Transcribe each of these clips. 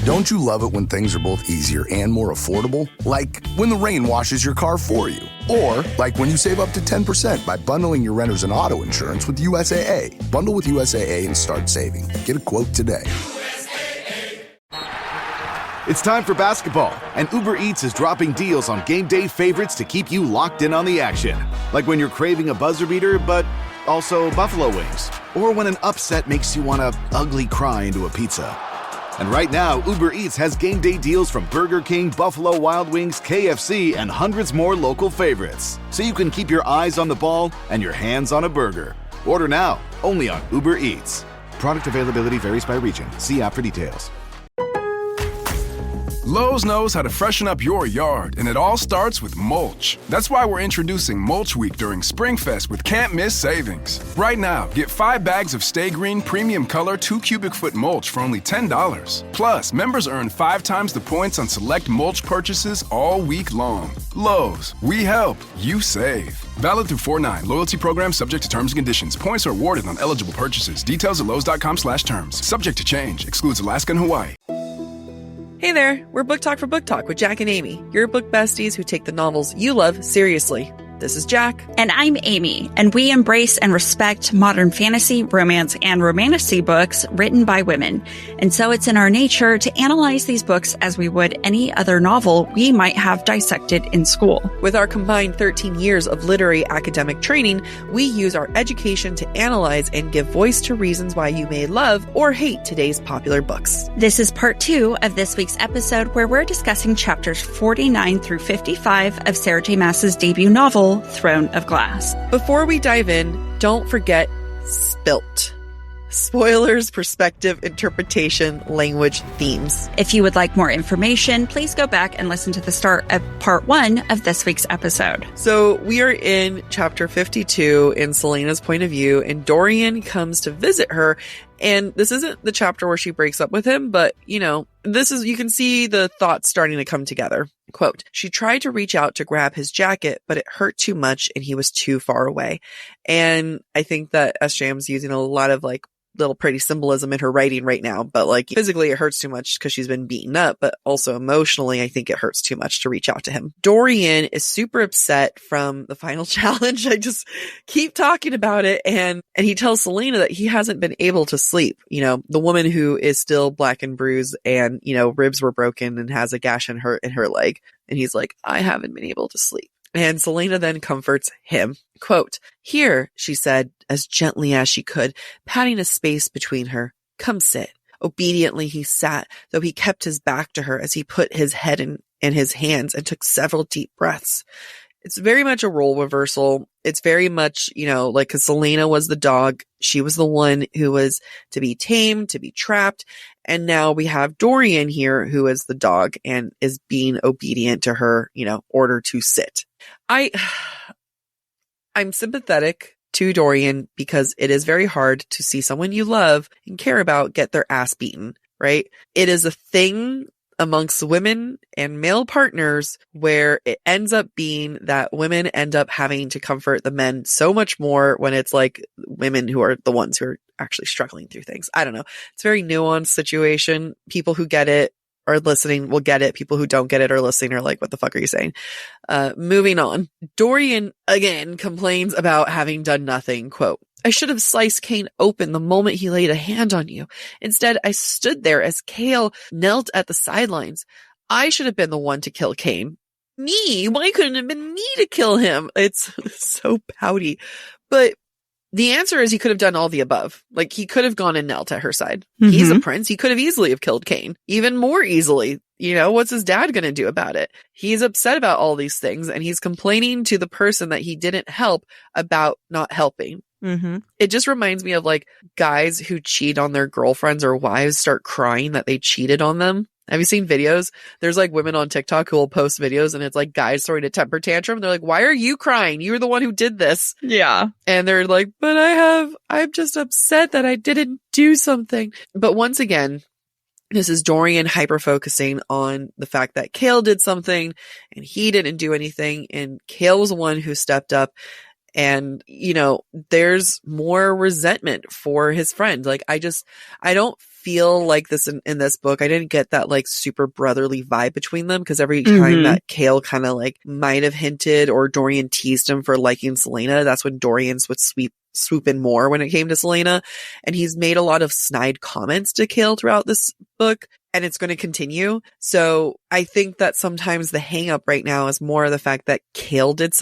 Don't you love it when things are both easier and more affordable? Like when the rain washes your car for you. Or like when you save up to 10% by bundling your renters and auto insurance with USAA. Bundle with USAA and start saving. Get a quote today. It's time for basketball, and Uber Eats is dropping deals on game day favorites to keep you locked in on the action. Like when you're craving a buzzer beater, but also buffalo wings. Or when an upset makes you want to ugly cry into a pizza. And right now, Uber Eats has game day deals from Burger King, Buffalo Wild Wings, KFC, and hundreds more local favorites. So you can keep your eyes on the ball and your hands on a burger. Order now, only on Uber Eats. Product availability varies by region. See app for details. Lowe's knows how to freshen up your yard, and it all starts with mulch. That's why we're introducing Mulch Week during SpringFest with can't-miss savings. Right now, get 5 bags of Stay Green Premium Color 2 cubic foot mulch for only $10. Plus, members earn 5 times the points on select mulch purchases all week long. Lowe's, we help, you save. Valid through 4/9. Loyalty program subject to terms and conditions. Points are awarded on eligible purchases. Details at lowes.com/terms. Subject to change. Excludes Alaska and Hawaii. Hey there, we're Book Talk for Book Talk with Jac and Amy, your book besties who take the novels you love seriously. This is Jac. And I'm Amy, and we embrace and respect modern fantasy, romance, and romantasy books written by women. And so it's in our nature to analyze these books as we would any other novel we might have dissected in school. With our combined 13 years of literary academic training, we use our education to analyze and give voice to reasons why you may love or hate today's popular books. This is part 2 of this week's episode, where we're discussing chapters 49 through 55 of Sarah J. Maas's debut novel, Throne of Glass. Before we dive in, don't forget SPILT. Spoilers, perspective, interpretation, language, themes. If you would like more information, please go back and listen to the start of part 1 of this week's episode. So we are in chapter 52 in Celaena's point of view, and Dorian comes to visit her. And this isn't the chapter where she breaks up with him, but, you know, you can see the thoughts starting to come together. Quote, she tried to reach out to grab his jacket, but it hurt too much and he was too far away. And I think that SJM's using a lot of like little pretty symbolism in her writing right now, but like physically it hurts too much because she's been beaten up, but also emotionally I think it hurts too much to reach out to him. Dorian is super upset from the final challenge. I just keep talking about it, and he tells Celaena that he hasn't been able to sleep. You know, the woman who is still black and bruised and, you know, ribs were broken and has a gash in her leg. And he's like, I haven't been able to sleep. And Celaena then comforts him. Quote, here, she said, as gently as she could, patting a space between her. Come sit. Obediently he sat, though he kept his back to her as he put his head in his hands and took several deep breaths. It's very much a role reversal. It's very much, you know, like, cause Celaena was the dog. She was the one who was to be tamed, to be trapped. And now we have Dorian here, who is the dog and is being obedient to her, you know, order to sit. I'm sympathetic to Dorian because it is very hard to see someone you love and care about get their ass beaten, right? It is a thing amongst women and male partners where it ends up being that women end up having to comfort the men so much more when it's like women who are the ones who are actually struggling through things. I don't know. It's a very nuanced situation. People who get it are listening will get it. People who don't get it or listening are like, what the fuck are you saying? Moving on. Dorian again complains about having done nothing. Quote, I should have sliced Cain open the moment he laid a hand on you. Instead, I stood there as Cale knelt at the sidelines. I should have been the one to kill Cain. Me? Why couldn't it have been me to kill him? It's so pouty. But the answer is he could have done all the above. Like, he could have gone and knelt at her side. Mm-hmm. He's a prince. He could have easily have killed Cain. Even more easily. You know, what's his dad going to do about it? He's upset about all these things, and he's complaining to the person that he didn't help about not helping. Mm-hmm. It just reminds me of like guys who cheat on their girlfriends or wives start crying that they cheated on them. Have you seen videos? There's like women on TikTok who will post videos and it's like guys throwing a temper tantrum. They're like, why are you crying? You're the one who did this. Yeah. And they're like, but I'm just upset that I didn't do something. But once again, this is Dorian hyper-focusing on the fact that Cale did something and he didn't do anything. And Cale was the one who stepped up. And, you know, there's more resentment for his friend. Like, I don't feel like this in this book. I didn't get that like super brotherly vibe between them, because every time that Chaol kind of like might have hinted or Dorian teased him for liking Celaena, that's when Dorian's would swoop in more when it came to Celaena. And he's made a lot of snide comments to Chaol throughout this book, and it's going to continue. So I think that sometimes the hang up right now is more the fact that Chaol did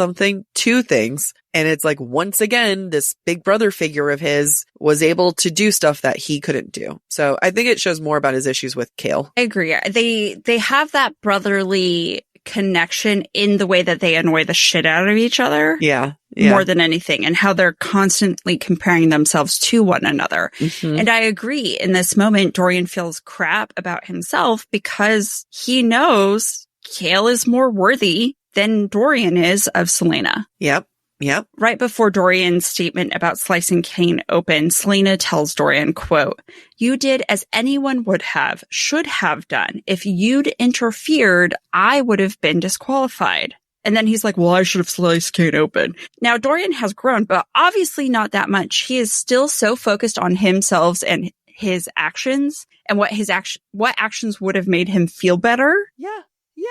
two things. And it's like, once again, this big brother figure of his was able to do stuff that he couldn't do. So I think it shows more about his issues with Chaol. I agree. They have that brotherly connection in the way that they annoy the shit out of each other. Yeah. More than anything, and how they're constantly comparing themselves to one another. And I agree, in this moment, Dorian feels crap about himself because he knows Chaol is more worthy than Dorian is of Celaena. Yep. Right before Dorian's statement about slicing Cain open, Celaena tells Dorian, quote, "You did as anyone should have done. If you'd interfered, I would have been disqualified." And then he's like, well, I should have sliced Cain open. Now, Dorian has grown, but obviously not that much. He is still so focused on himself and his actions and what actions would have made him feel better. Yeah.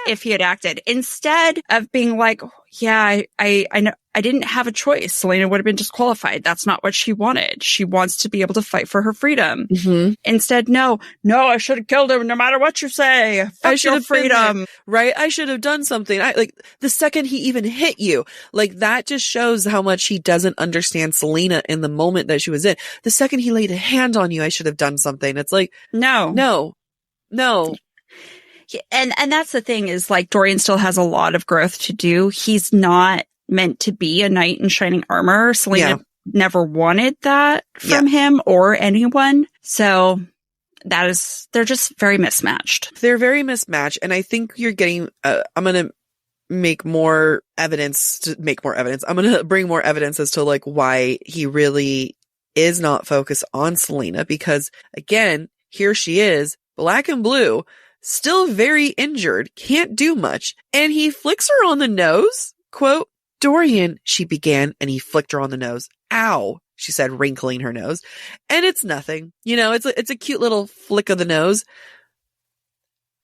If he had acted, instead of being like, yeah, I know I didn't have a choice. Celaena would have been disqualified. That's not what she wanted. She wants to be able to fight for her freedom. Instead, no, I should have killed him no matter what you say. Fuck I should have freedom. Right? I should have done something. Like the second he even hit you, like that just shows how much he doesn't understand Celaena in the moment that she was in. The second he laid a hand on you, I should have done something. It's like, no. And that's the thing, is like Dorian still has a lot of growth to do. He's not meant to be a knight in shining armor. Celaena never wanted that from him or anyone. So they're just very mismatched. They're very mismatched. And I think you're getting, I'm going to make more evidence. I'm going to bring more evidence as to like why he really is not focused on Celaena, because again, here she is, black and blue, still very injured, can't do much. And he flicks her on the nose. Quote, "Dorian," she began, and he flicked her on the nose. "Ow," she said, wrinkling her nose. And it's nothing. You know, it's a cute little flick of the nose.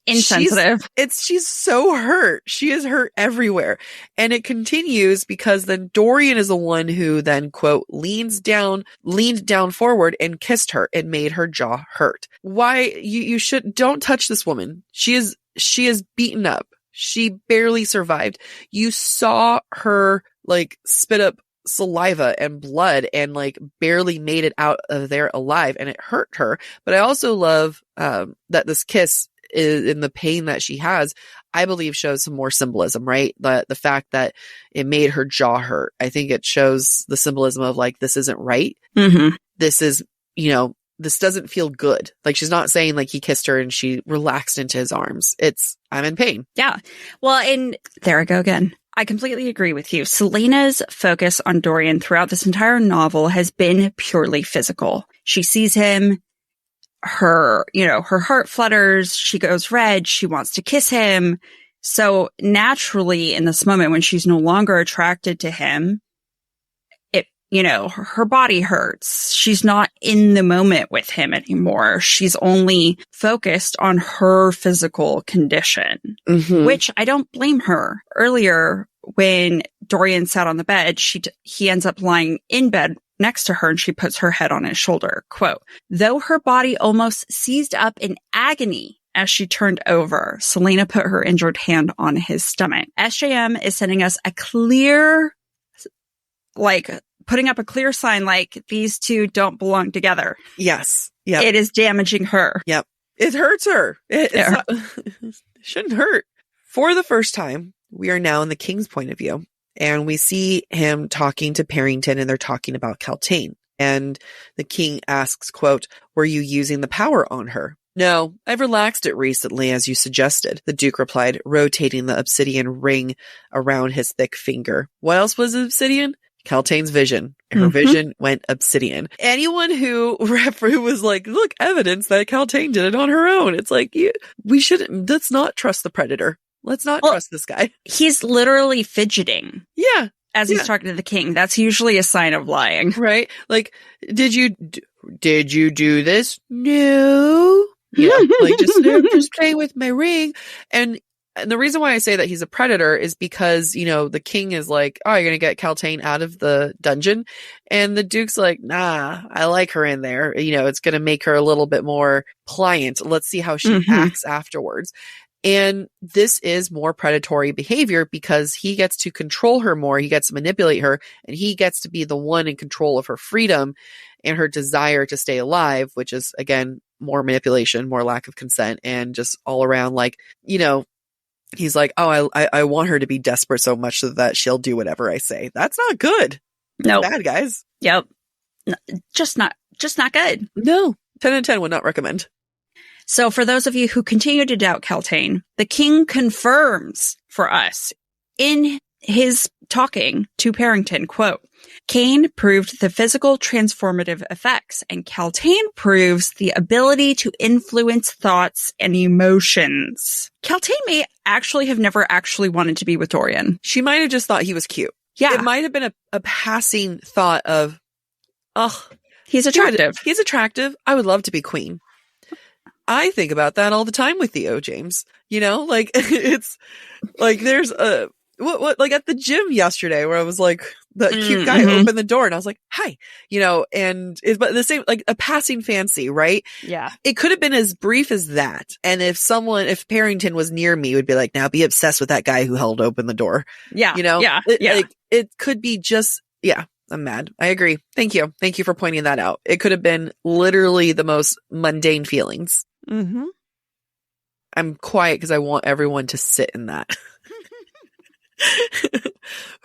Insensitive. She's so hurt. She is hurt everywhere. And it continues because then Dorian is the one who then, quote, leaned down forward and kissed her. It made her jaw hurt. Why? Don't touch this woman. She is beaten up. She barely survived. You saw her like spit up saliva and blood and like barely made it out of there alive, and it hurt her. But I also love that this kiss is in the pain that she has, I believe shows some more symbolism, right? The fact that it made her jaw hurt. I think it shows the symbolism of like, this isn't right. This is, this doesn't feel good. Like she's not saying like he kissed her and she relaxed into his arms. It's, I'm in pain. Yeah. Well, and there I go again. I completely agree with you. Celaena's focus on Dorian throughout this entire novel has been purely physical. She sees him, her heart flutters, she goes red, she wants to kiss him. So naturally in this moment when she's no longer attracted to him, her body hurts. She's not in the moment with him anymore. She's only focused on her physical condition, which I don't blame her. Earlier, when Dorian sat on the bed, he ends up lying in bed next to her, and she puts her head on his shoulder. Quote, "Though her body almost seized up in agony as she turned over, Celaena put her injured hand on his stomach." SJM is sending us putting up a clear sign like these two don't belong together. Yes. Yeah. It is damaging her. Yep. It hurts her. It shouldn't hurt. For the first time, we are now in the king's point of view. And we see him talking to Parrington, and they're talking about Kaltain. And the king asks, quote, "Were you using the power on her?" "No, I've relaxed it recently, as you suggested," the Duke replied, rotating the obsidian ring around his thick finger. What else was obsidian? Kaltain's vision. Her vision went obsidian. Anyone who was like, look, evidence that Kaltain did it on her own. It's like, let's not trust the predator. Let's not trust this guy. He's literally fidgeting. Yeah. As he's talking to the king. That's usually a sign of lying. Right? Like, did you do this? No. Like just playing with my ring. And the reason why I say that he's a predator is because, the king is like, oh, you're going to get Kaltain out of the dungeon. And the Duke's like, nah, I like her in there. It's going to make her a little bit more pliant. Let's see how she acts afterwards. And this is more predatory behavior because he gets to control her more. He gets to manipulate her, and he gets to be the one in control of her freedom and her desire to stay alive, which is, again, more manipulation, more lack of consent, and just all around he's like, oh, I want her to be desperate so much so that she'll do whatever I say. That's not good. No, bad, guys. Yep. Just not good. No, 10 out of 10 would not recommend. So for those of you who continue to doubt Kaltain, the king confirms for us in his talking to Parrington, quote, Cain proved the physical transformative effects, and Kaltain proves the ability to influence thoughts and emotions. Kaltain may actually have never actually wanted to be with Dorian. She might have just thought he was cute. Yeah. It might have been a passing thought of, oh, he's attractive. He's attractive. I would love to be queen. I think about that all the time with Theo, James. It's like there's a what like at the gym yesterday where I was like, the cute guy opened the door and I was like, hi, but the same, like a passing fancy, right? Yeah. It could have been as brief as that. And if Parrington was near me, would be like, now be obsessed with that guy who held open the door. Yeah. It could be just, I'm mad. I agree. Thank you. Thank you for pointing that out. It could have been literally the most mundane feelings. Mm-hmm. I'm quiet because I want everyone to sit in that.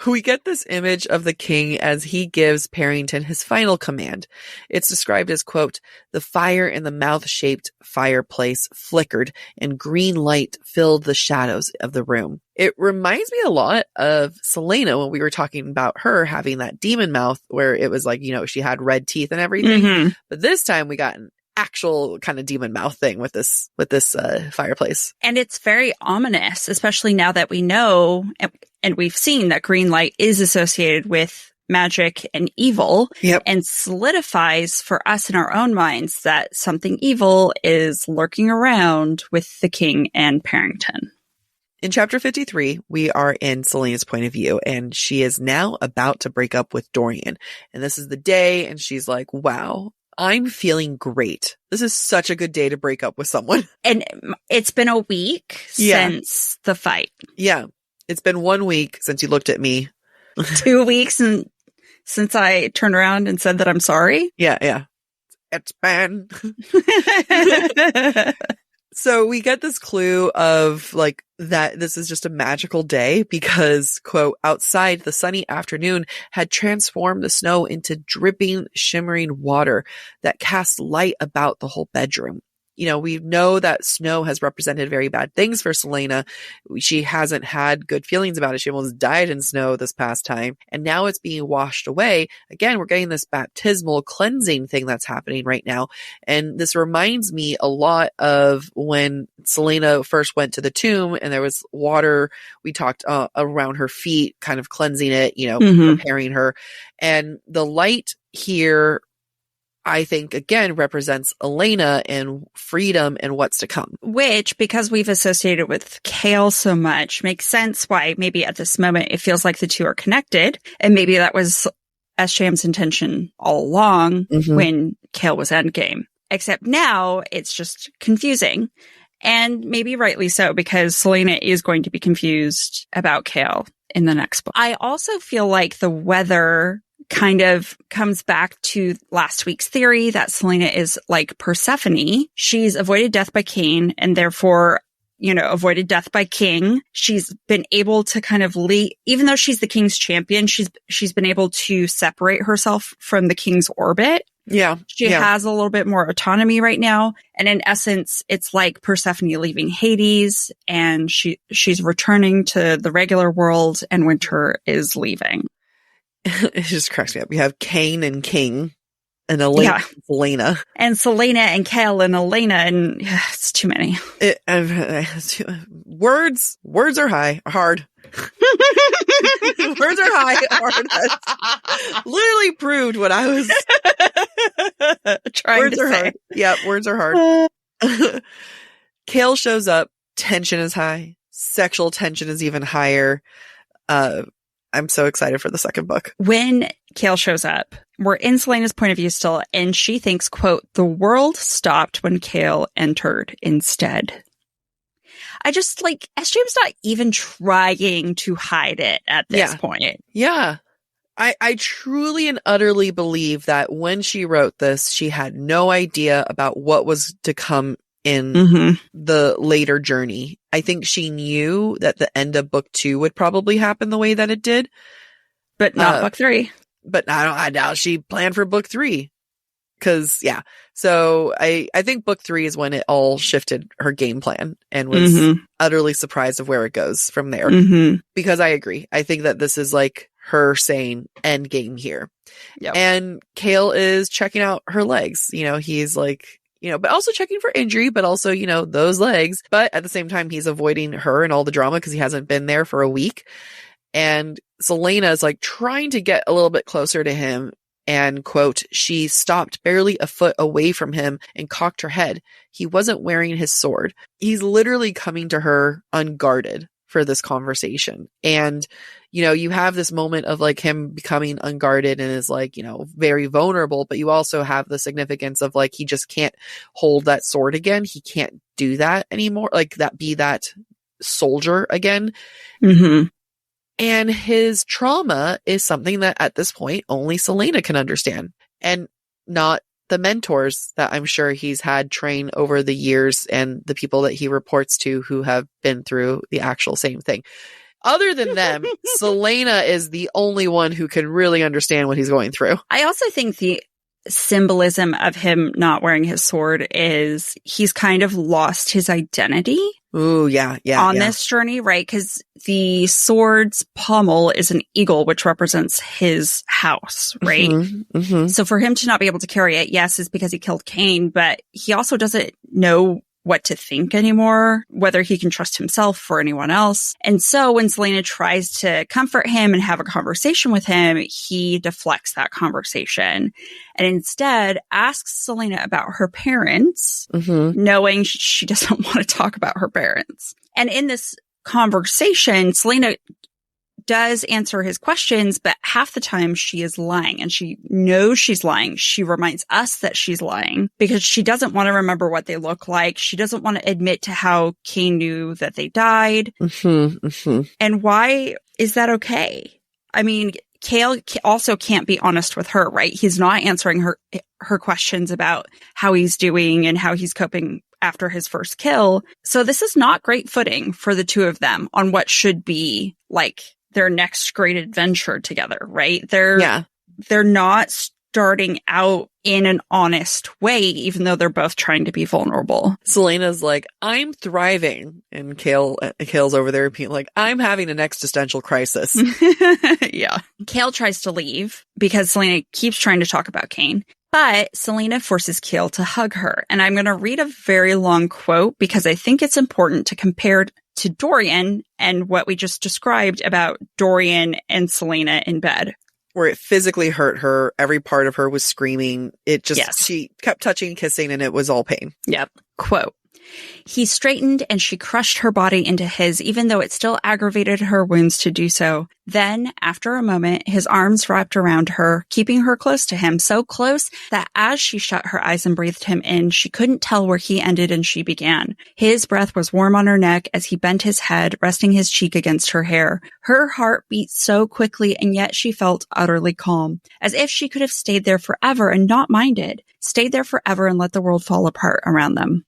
We get this image of the king as he gives Parrington his final command. It's described as, quote, the fire in the mouth-shaped fireplace flickered and green light filled the shadows of the room. It reminds me a lot of Selena when we were talking about her having that demon mouth where it was like, she had red teeth and everything. Mm-hmm. But this time we got an actual kind of demon mouth thing with this fireplace. And it's very ominous, especially now that we know and we've seen that green light is associated with magic and evil. Yep. And solidifies for us in our own minds that something evil is lurking around with the king and Parrington. In chapter 53, we are in Selena's point of view, and she is now about to break up with Dorian. And this is the day, and she's like, wow, I'm feeling great. This is such a good day to break up with someone. And it's been a week since the fight. Yeah. It's been 1 week since you looked at me. 2 weeks since I turned around and said that I'm sorry. Yeah. It's been. So we get this clue of like that this is just a magical day because, quote, outside the sunny afternoon had transformed the snow into dripping, shimmering water that cast light about the whole bedroom. We know that snow has represented very bad things for Selena. She hasn't had good feelings about it. She almost died in snow this past time. And now it's being washed away. Again, we're getting this baptismal cleansing thing that's happening right now. And this reminds me a lot of when Selena first went to the tomb and there was water. We talked around her feet, kind of cleansing it, preparing her. And the light here, I think, again, represents Elena and freedom and what's to come. Which, because we've associated with Chaol so much, makes sense why maybe at this moment it feels like the two are connected. And maybe that was S-Sham's intention all along when Chaol was endgame. Except now it's just confusing. And maybe rightly so, because Selena is going to be confused about Chaol in the next book. I also feel like the weather kind of comes back to last week's theory that Selena is like Persephone. She's avoided death by Cain and therefore, avoided death by King. She's been able to kind of even though she's the king's champion, she's been able to separate herself from the king's orbit. Yeah. She has a little bit more autonomy right now. And in essence, it's like Persephone leaving Hades and she's returning to the regular world and Winter is leaving. It just cracks me up. We have Cain and King and Selena. And Selena and Chaol and Elena, and it's too many. Words are hard. Words are hard. Literally proved what I was Words are hard. Yeah, words are hard. Kale shows up. Tension is high. Sexual tension is even higher. I'm so excited for the second book. When Kale shows up, we're in Selena's point of view still, and she thinks, quote, the world stopped when Kale entered instead. I just SJM's not even trying to hide it at this point. Yeah. I truly and utterly believe that when she wrote this, she had no idea about what was to come in the later journey. I think she knew that the end of book 2 would probably happen the way that it did. But not book 3. But I doubt she planned for book 3. Cause so I think book 3 is when it all shifted her game plan and was utterly surprised of where it goes from there. Because I agree. I think that this is like her saying end game here. Yep. And Kale is checking out her legs. He's like, but also checking for injury, but also, those legs. But at the same time, he's avoiding her and all the drama because he hasn't been there for a week. And Selena is like trying to get a little bit closer to him. And, quote, she stopped barely a foot away from him and cocked her head. He wasn't wearing his sword. He's literally coming to her unguarded for this conversation. And, you have this moment of like him becoming unguarded and is like, very vulnerable, but you also have the significance of like, he just can't hold that sword again. He can't do that anymore. Like be that soldier again. And his trauma is something that at this point only Selena can understand, and not the mentors that I'm sure he's had train over the years and the people that he reports to who have been through the actual same thing. Other than them, Selena is the only one who can really understand what he's going through. I also think the symbolism of him not wearing his sword is he's kind of lost his identity. Ooh, yeah. On this journey, right? Because the sword's pommel is an eagle, which represents his house, right? So for him to not be able to carry it, yes, is because he killed Cain, but he also doesn't know what to think anymore, whether he can trust himself or anyone else. And so when Selena tries to comfort him and have a conversation with him, he deflects that conversation and instead asks Selena about her parents, knowing she doesn't want to talk about her parents. And in this conversation, Selena does answer his questions, but half the time she is lying, and she knows she's lying. She reminds us that she's lying because she doesn't want to remember what they look like. She doesn't want to admit to how Cain knew that they died. And why is that okay? I mean, Kale also can't be honest with her, right? He's not answering her questions about how he's doing and how he's coping after his first kill. So this is not great footing for the two of them on what should be like their next great adventure together, right? They're not starting out in an honest way, even though they're both trying to be vulnerable. Selena's like, I'm thriving. And Kale's over there being like, I'm having an existential crisis. Yeah. Kale tries to leave because Selena keeps trying to talk about Cain. But Selena forces Kale to hug her. And I'm going to read a very long quote because I think it's important to compare to Dorian and what we just described about Dorian and Selena in bed. Where it physically hurt her. Every part of her was screaming. It just, she kept touching, kissing, and it was all pain. Yep. Quote. He straightened and she crushed her body into his, even though it still aggravated her wounds to do so. Then, after a moment, his arms wrapped around her, keeping her close to him, so close that as she shut her eyes and breathed him in, she couldn't tell where he ended and she began. His breath was warm on her neck as he bent his head, resting his cheek against her hair. Her heart beat so quickly, and yet she felt utterly calm, as if she could have stayed there forever and not minded, stayed there forever and let the world fall apart around them.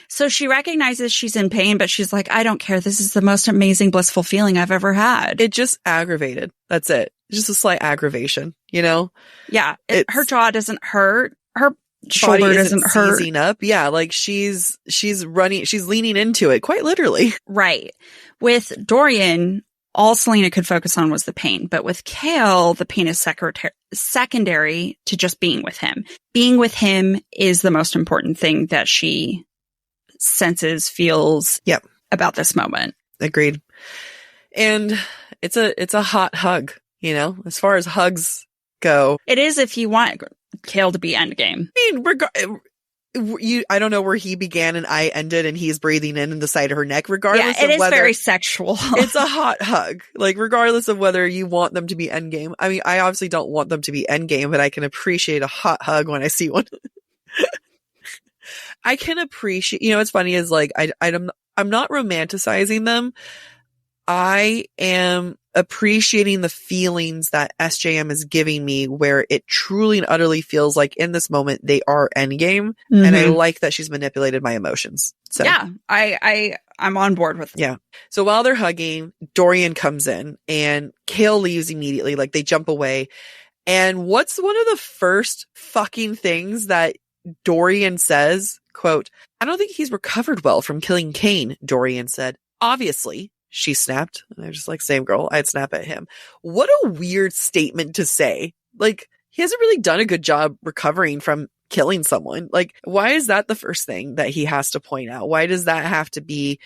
So she recognizes she's in pain, but she's like, I don't care. This is the most amazing, blissful feeling I've ever had. It just aggravated. That's it. Just a slight aggravation, you know? Yeah. Her jaw doesn't hurt. Her shoulder doesn't hurt. Seizing up. Yeah. Like she's running, she's leaning into it quite literally. Right. With Dorian, all Selena could focus on was the pain. But with Kale, the pain is secondary to just being with him. Being with him is the most important thing that she senses, feels about this moment. Agreed. And it's a hot hug, you know, as far as hugs go. It is if you want Kale to be endgame. I mean, I don't know where he began and I ended, and he's breathing in the side of her neck, regardless It of is whether very sexual. it's a hot hug. Like, regardless of whether you want them to be endgame. I mean, I obviously don't want them to be endgame, but I can appreciate a hot hug when I see one. I can appreciate, what's funny is like, I'm not romanticizing them. I am appreciating the feelings that SJM is giving me, where it truly and utterly feels like in this moment they are endgame. Mm-hmm. And I like that she's manipulated my emotions. So yeah, I'm on board with that. Yeah. So while they're hugging, Dorian comes in and Kale leaves immediately. Like, they jump away. And what's one of the first fucking things that Dorian says? Quote, "I don't think he's recovered well from killing Cain," Dorian said. "Obviously," she snapped. And I was just like, same girl. I'd snap at him. What a weird statement to say. Like, he hasn't really done a good job recovering from killing someone. Like, why is that the first thing that he has to point out? Why does that have to be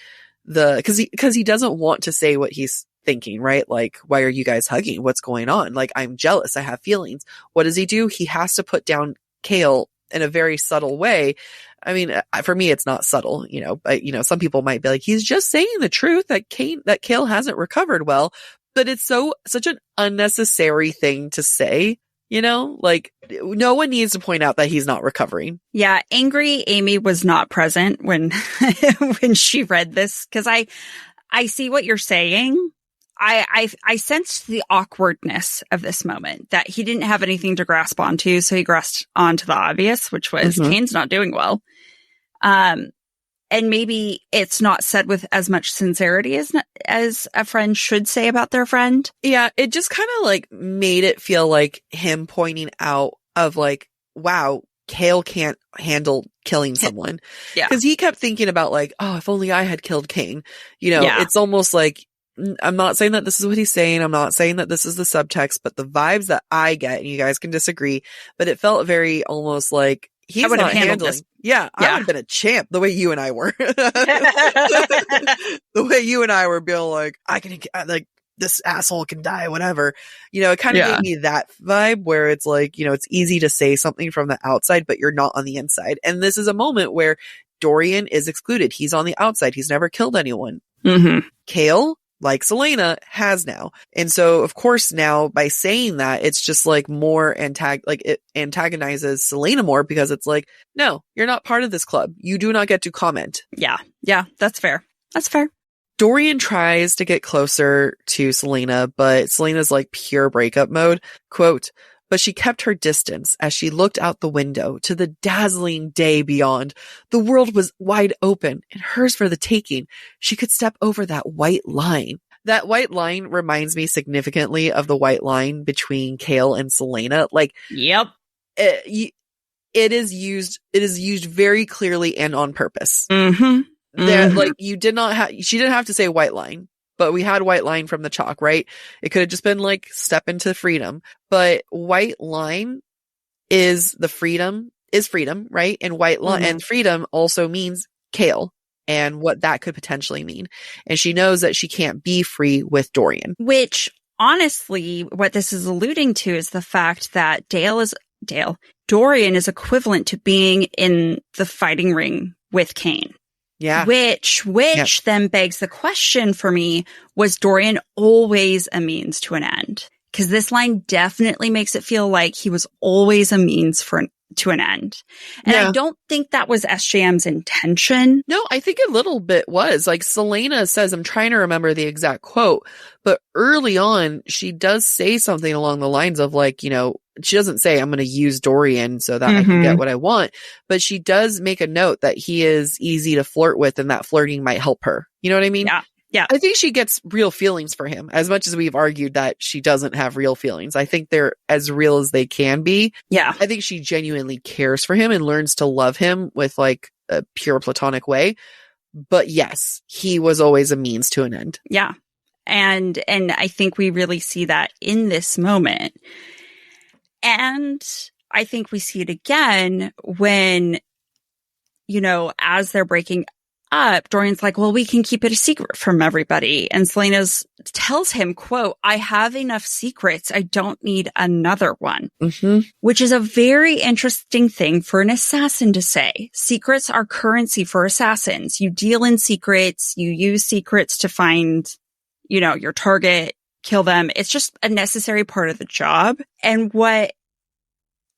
because he doesn't want to say what he's thinking, right? Like, why are you guys hugging? What's going on? Like, I'm jealous. I have feelings. What does he do? He has to put down Kale in a very subtle way. I mean, for me, it's not subtle, but some people might be like, he's just saying the truth that Kale hasn't recovered well, but it's such an unnecessary thing to say, like, no one needs to point out that he's not recovering. Yeah. Angry Amy was not present when, when she read this. Cause I see what you're saying. I sensed the awkwardness of this moment, that he didn't have anything to grasp onto. So he grasped onto the obvious, which was Cain's not doing well. And maybe it's not said with as much sincerity as a friend should say about their friend. Yeah. It just kind of like made it feel like him pointing out of like, wow, Kale can't handle killing someone. Yeah. Cause he kept thinking about like, oh, if only I had killed Cain, It's almost like, I'm not saying that this is what he's saying. I'm not saying that this is the subtext, but the vibes that I get, and you guys can disagree, but it felt very almost like he's not handling. Yeah, I would have been a champ the way you and I were. The way you and I were being like, I can, like, this asshole can die, whatever. It kind of gave me that vibe where it's like, it's easy to say something from the outside, but you're not on the inside. And this is a moment where Dorian is excluded. He's on the outside. He's never killed anyone. Mm-hmm. Kale, like Selena, has now. And so, of course, now by saying that, it's just like more it antagonizes Selena more, because it's like, no, you're not part of this club. You do not get to comment. Yeah. Yeah. That's fair. That's fair. Dorian tries to get closer to Selena, but Selena's like pure breakup mode. Quote, "But she kept her distance as she looked out the window to the dazzling day beyond. The world was wide open and hers for the taking. She could step over that white line." That white line reminds me significantly of the white line between Kale and Selena. Like, yep, it is used very clearly and on purpose. Mm-hmm. That like she didn't have to say white line. But we had white line from the chalk, right? It could have just been like step into freedom. But white line is freedom, right? And white line and freedom also means Kale and what that could potentially mean. And she knows that she can't be free with Dorian. Which honestly, what this is alluding to is the fact that Dorian is equivalent to being in the fighting ring with Cain. Yeah. Which then begs the question for me, was Dorian always a means to an end? Because this line definitely makes it feel like he was always a means to an end. And I don't think that was SJM's intention. No, I think a little bit was. Like Selena says, I'm trying to remember the exact quote, but early on, she does say something along the lines of like, she doesn't say I'm going to use Dorian so that I can get what I want, but she does make a note that he is easy to flirt with and that flirting might help her. You know what I mean? Yeah. Yeah. I think she gets real feelings for him, as much as we've argued that she doesn't have real feelings. I think they're as real as they can be. Yeah. I think she genuinely cares for him and learns to love him with like a pure platonic way. But yes, he was always a means to an end. Yeah. And I think we really see that in this moment. And I think we see it again when, as they're breaking. up, Dorian's like, well, we can keep it a secret from everybody. And Selena tells him, quote, I have enough secrets. I don't need another one, which is a very interesting thing for an assassin to say. Secrets are currency for assassins. You deal in secrets. You use secrets to find, your target, kill them. It's just a necessary part of the job. And what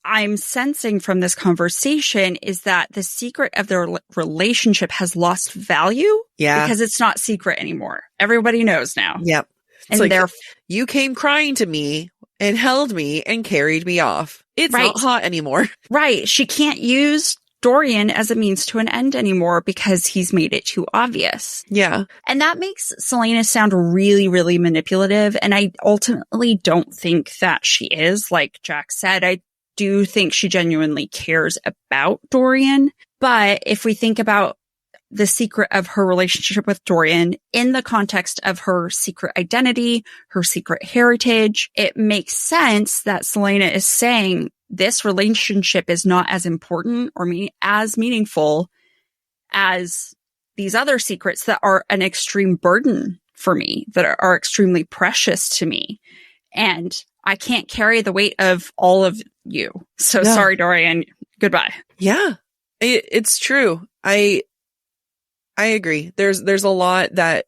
I'm sensing from this conversation is that the secret of their relationship has lost value. Yeah. Because it's not secret anymore. Everybody knows now. Yep. And like, you came crying to me and held me and carried me off. It's not hot anymore. Right. She can't use Dorian as a means to an end anymore because he's made it too obvious. Yeah. And that makes Selena sound really, really manipulative. And I ultimately don't think that she is. Like Jack said, I do think she genuinely cares about Dorian. But if we think about the secret of her relationship with Dorian in the context of her secret identity, her secret heritage, it makes sense that Selena is saying this relationship is not as important or as meaningful as these other secrets that are an extreme burden for me, that are extremely precious to me. And I can't carry the weight of all of you. So sorry, Dorian. Goodbye. Yeah, it's true. I agree. There's a lot that,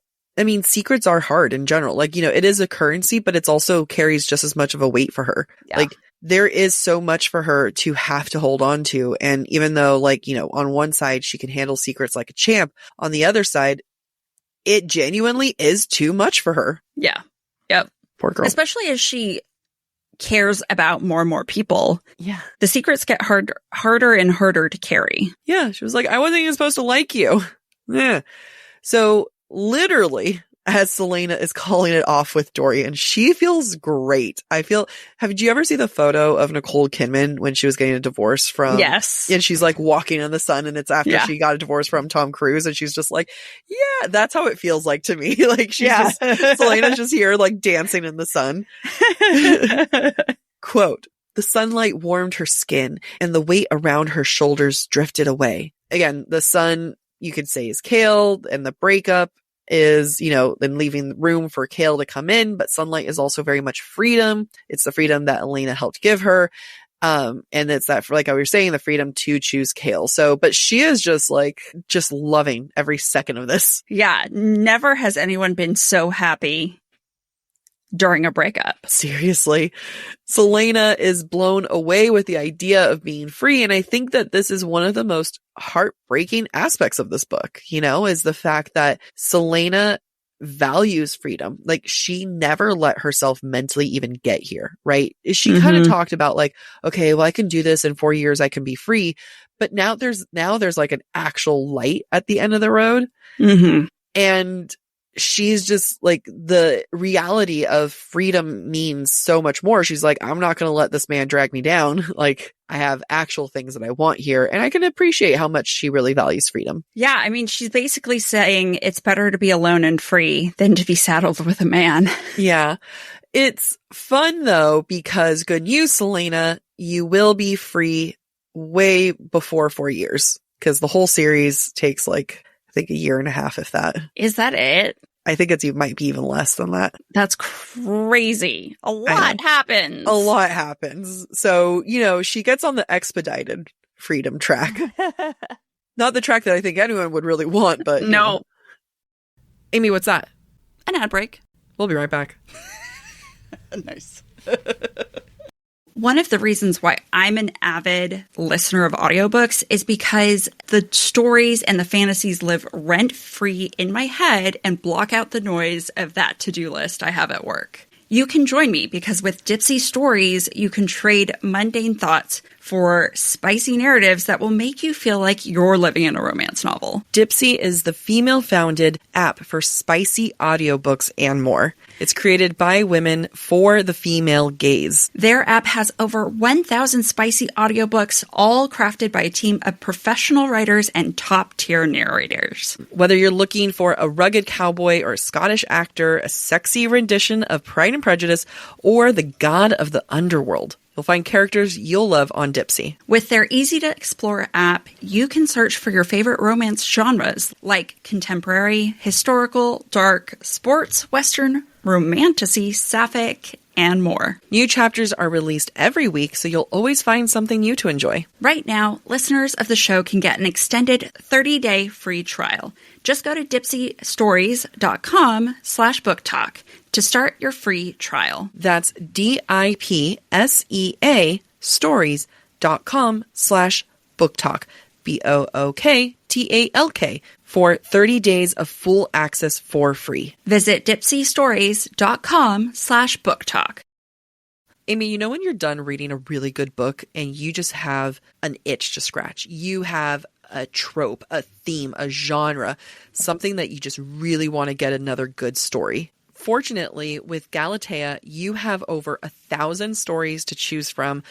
secrets are hard in general. Like, it is a currency, but it's also carries just as much of a weight for her. Yeah. Like, there is so much for her to have to hold on to. And even though, on one side, she can handle secrets like a champ, on the other side, it genuinely is too much for her. Yeah. Yep. Poor girl. Especially as she cares about more and more people. Yeah. The secrets get harder and harder to carry. Yeah. She was like, I wasn't even supposed to like you. Yeah. So literally, as Selena is calling it off with Dorian, she feels great. Did you ever see the photo of Nicole Kidman when she was getting a divorce from? Yes. And she's like walking in the sun, and it's after she got a divorce from Tom Cruise, and she's just like, yeah, that's how it feels like to me. Like Selena's just here like dancing in the sun. Quote, the sunlight warmed her skin and the weight around her shoulders drifted away. Again, the sun, you could say, is Kale, and the breakup is, then leaving room for Kale to come in, but sunlight is also very much freedom. It's the freedom that Elena helped give her. And it's that, like I was saying, the freedom to choose Kale. So, but she is just loving every second of this. Yeah. Never has anyone been so happy during a breakup. Seriously. Selena is blown away with the idea of being free. And I think that this is one of the most heartbreaking aspects of this book, is the fact that Selena values freedom. Like, she never let herself mentally even get here, right? She kind of talked about like, okay, well, I can do this in 4 years. I can be free. But now there's like an actual light at the end of the road. And she's just like, the reality of freedom means so much more. She's like, I'm not going to let this man drag me down. Like, I have actual things that I want here. And I can appreciate how much she really values freedom. Yeah. She's basically saying it's better to be alone and free than to be saddled with a man. Yeah. It's fun though, because good news, Selena, you will be free way before 4 years, because the whole series takes like, I think, a year and a half, if that. Is that it? I think it might be even less than that. That's crazy. A lot happens. A lot happens. So, she gets on the expedited freedom track. Not the track that I think anyone would really want, but no. Amy, what's that? An ad break. We'll be right back. Nice. One of the reasons why I'm an avid listener of audiobooks is because the stories and the fantasies live rent-free in my head and block out the noise of that to-do list I have at work. You can join me because with Dipsy Stories, you can trade mundane thoughts for spicy narratives that will make you feel like you're living in a romance novel. Dipsy is the female-founded app for spicy audiobooks and more. It's created by women for the female gaze. Their app has over 1,000 spicy audiobooks, all crafted by a team of professional writers and top-tier narrators. Whether you're looking for a rugged cowboy or a Scottish actor, a sexy rendition of Pride and Prejudice, or the god of the underworld, You'll find characters you'll love on Dipsea. With their easy-to-explore app, you can search for your favorite romance genres like contemporary, historical, dark, sports, western, romantasy, sapphic, and more. New chapters are released every week, so you'll always find something new to enjoy. Right now, listeners of the show can get an extended 30-day free trial. Just go to dipsea-stories.com/booktalk to start your free trial. That's DIPSEA stories.com/booktalk. BOOKTALK for 30 days of full access for free. Visit dipsea-stories.com/booktalk. Amy, you know when you're done reading a really good book and you just have an itch to scratch? You have a trope, a theme, a genre, something that you just really want to get another good story. Fortunately, with Galatea, you have over 1,000 stories to choose from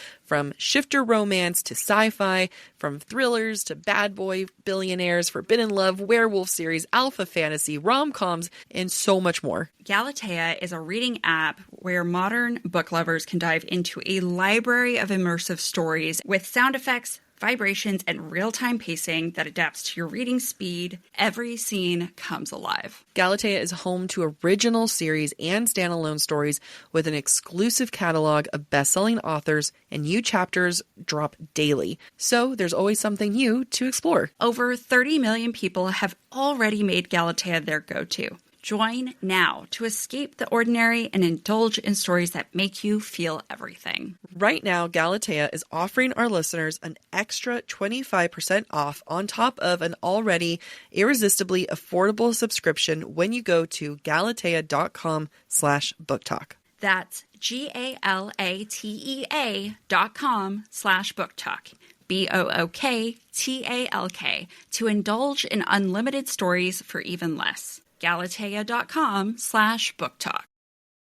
shifter romance to sci-fi, from thrillers to bad boy billionaires, forbidden love, werewolf series, alpha fantasy, rom-coms, and so much more. Galatea is a reading app where modern book lovers can dive into a library of immersive stories with sound effects, vibrations, and real-time pacing that adapts to your reading speed. Every scene comes alive. Galatea is home to original series and standalone stories with an exclusive catalog of best-selling authors, and new chapters drop daily. So there's always something new to explore. Over 30 million people have already made Galatea their go-to. Join now to escape the ordinary and indulge in stories that make you feel everything. Right now, Galatea is offering our listeners an extra 25% off on top of an already irresistibly affordable subscription when you go to galatea.com/booktalk. That's GALATEA.com/booktalk. BOOKTALK to indulge in unlimited stories for even less. Galatea.com/booktalk.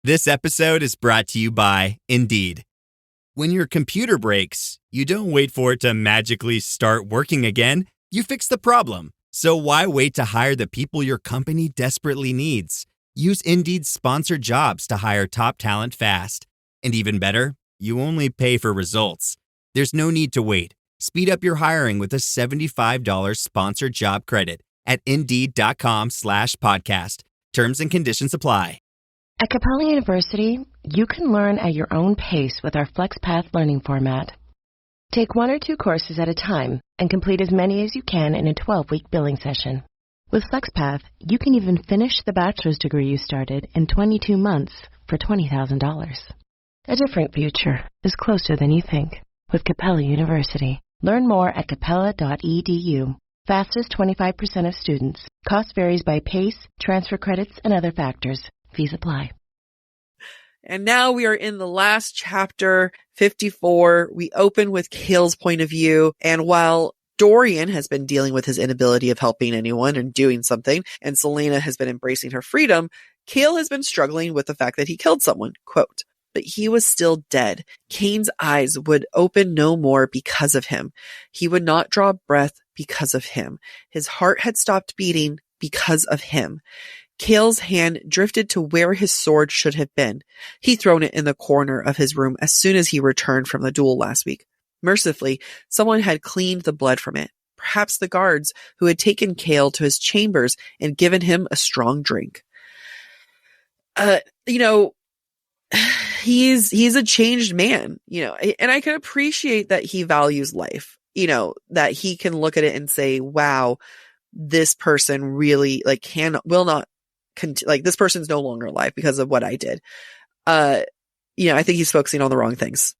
This episode is brought to you by Indeed. When your computer breaks, you don't wait for it to magically start working again. You fix the problem. So why wait to hire the people your company desperately needs? Use Indeed's sponsored jobs to hire top talent fast. And even better, you only pay for results. There's no need to wait. Speed up your hiring with a $75 sponsored job credit at Indeed.com/podcast. Terms and conditions apply. At Capella University, you can learn at your own pace with our FlexPath learning format. Take 1 or 2 courses at a time and complete as many as you can in a 12-week billing session. With FlexPath, you can even finish the bachelor's degree you started in 22 months for $20,000. A different future is closer than you think with Capella University. Learn more at capella.edu. Fastest 25% of students. Cost varies by pace, transfer credits, and other factors. Fees apply. And now we are in the last chapter, 54. We open with Cale's point of view. And while Dorian has been dealing with his inability of helping anyone and doing something, and Selena has been embracing her freedom, Cale has been struggling with the fact that he killed someone. Quote, "But he was still dead. Cain's eyes would open no more because of him. He would not draw breath because of him. His heart had stopped beating because of him." Cale's hand drifted to where his sword should have been. He'd thrown it in the corner of his room as soon as he returned from the duel last week. Mercifully, someone had cleaned the blood from it. Perhaps the guards who had taken Cale to his chambers and given him a strong drink. He's a changed man, and I can appreciate that he values life, that he can look at it and say, wow, this person really this person's no longer alive because of what I did. I think he's focusing on the wrong things.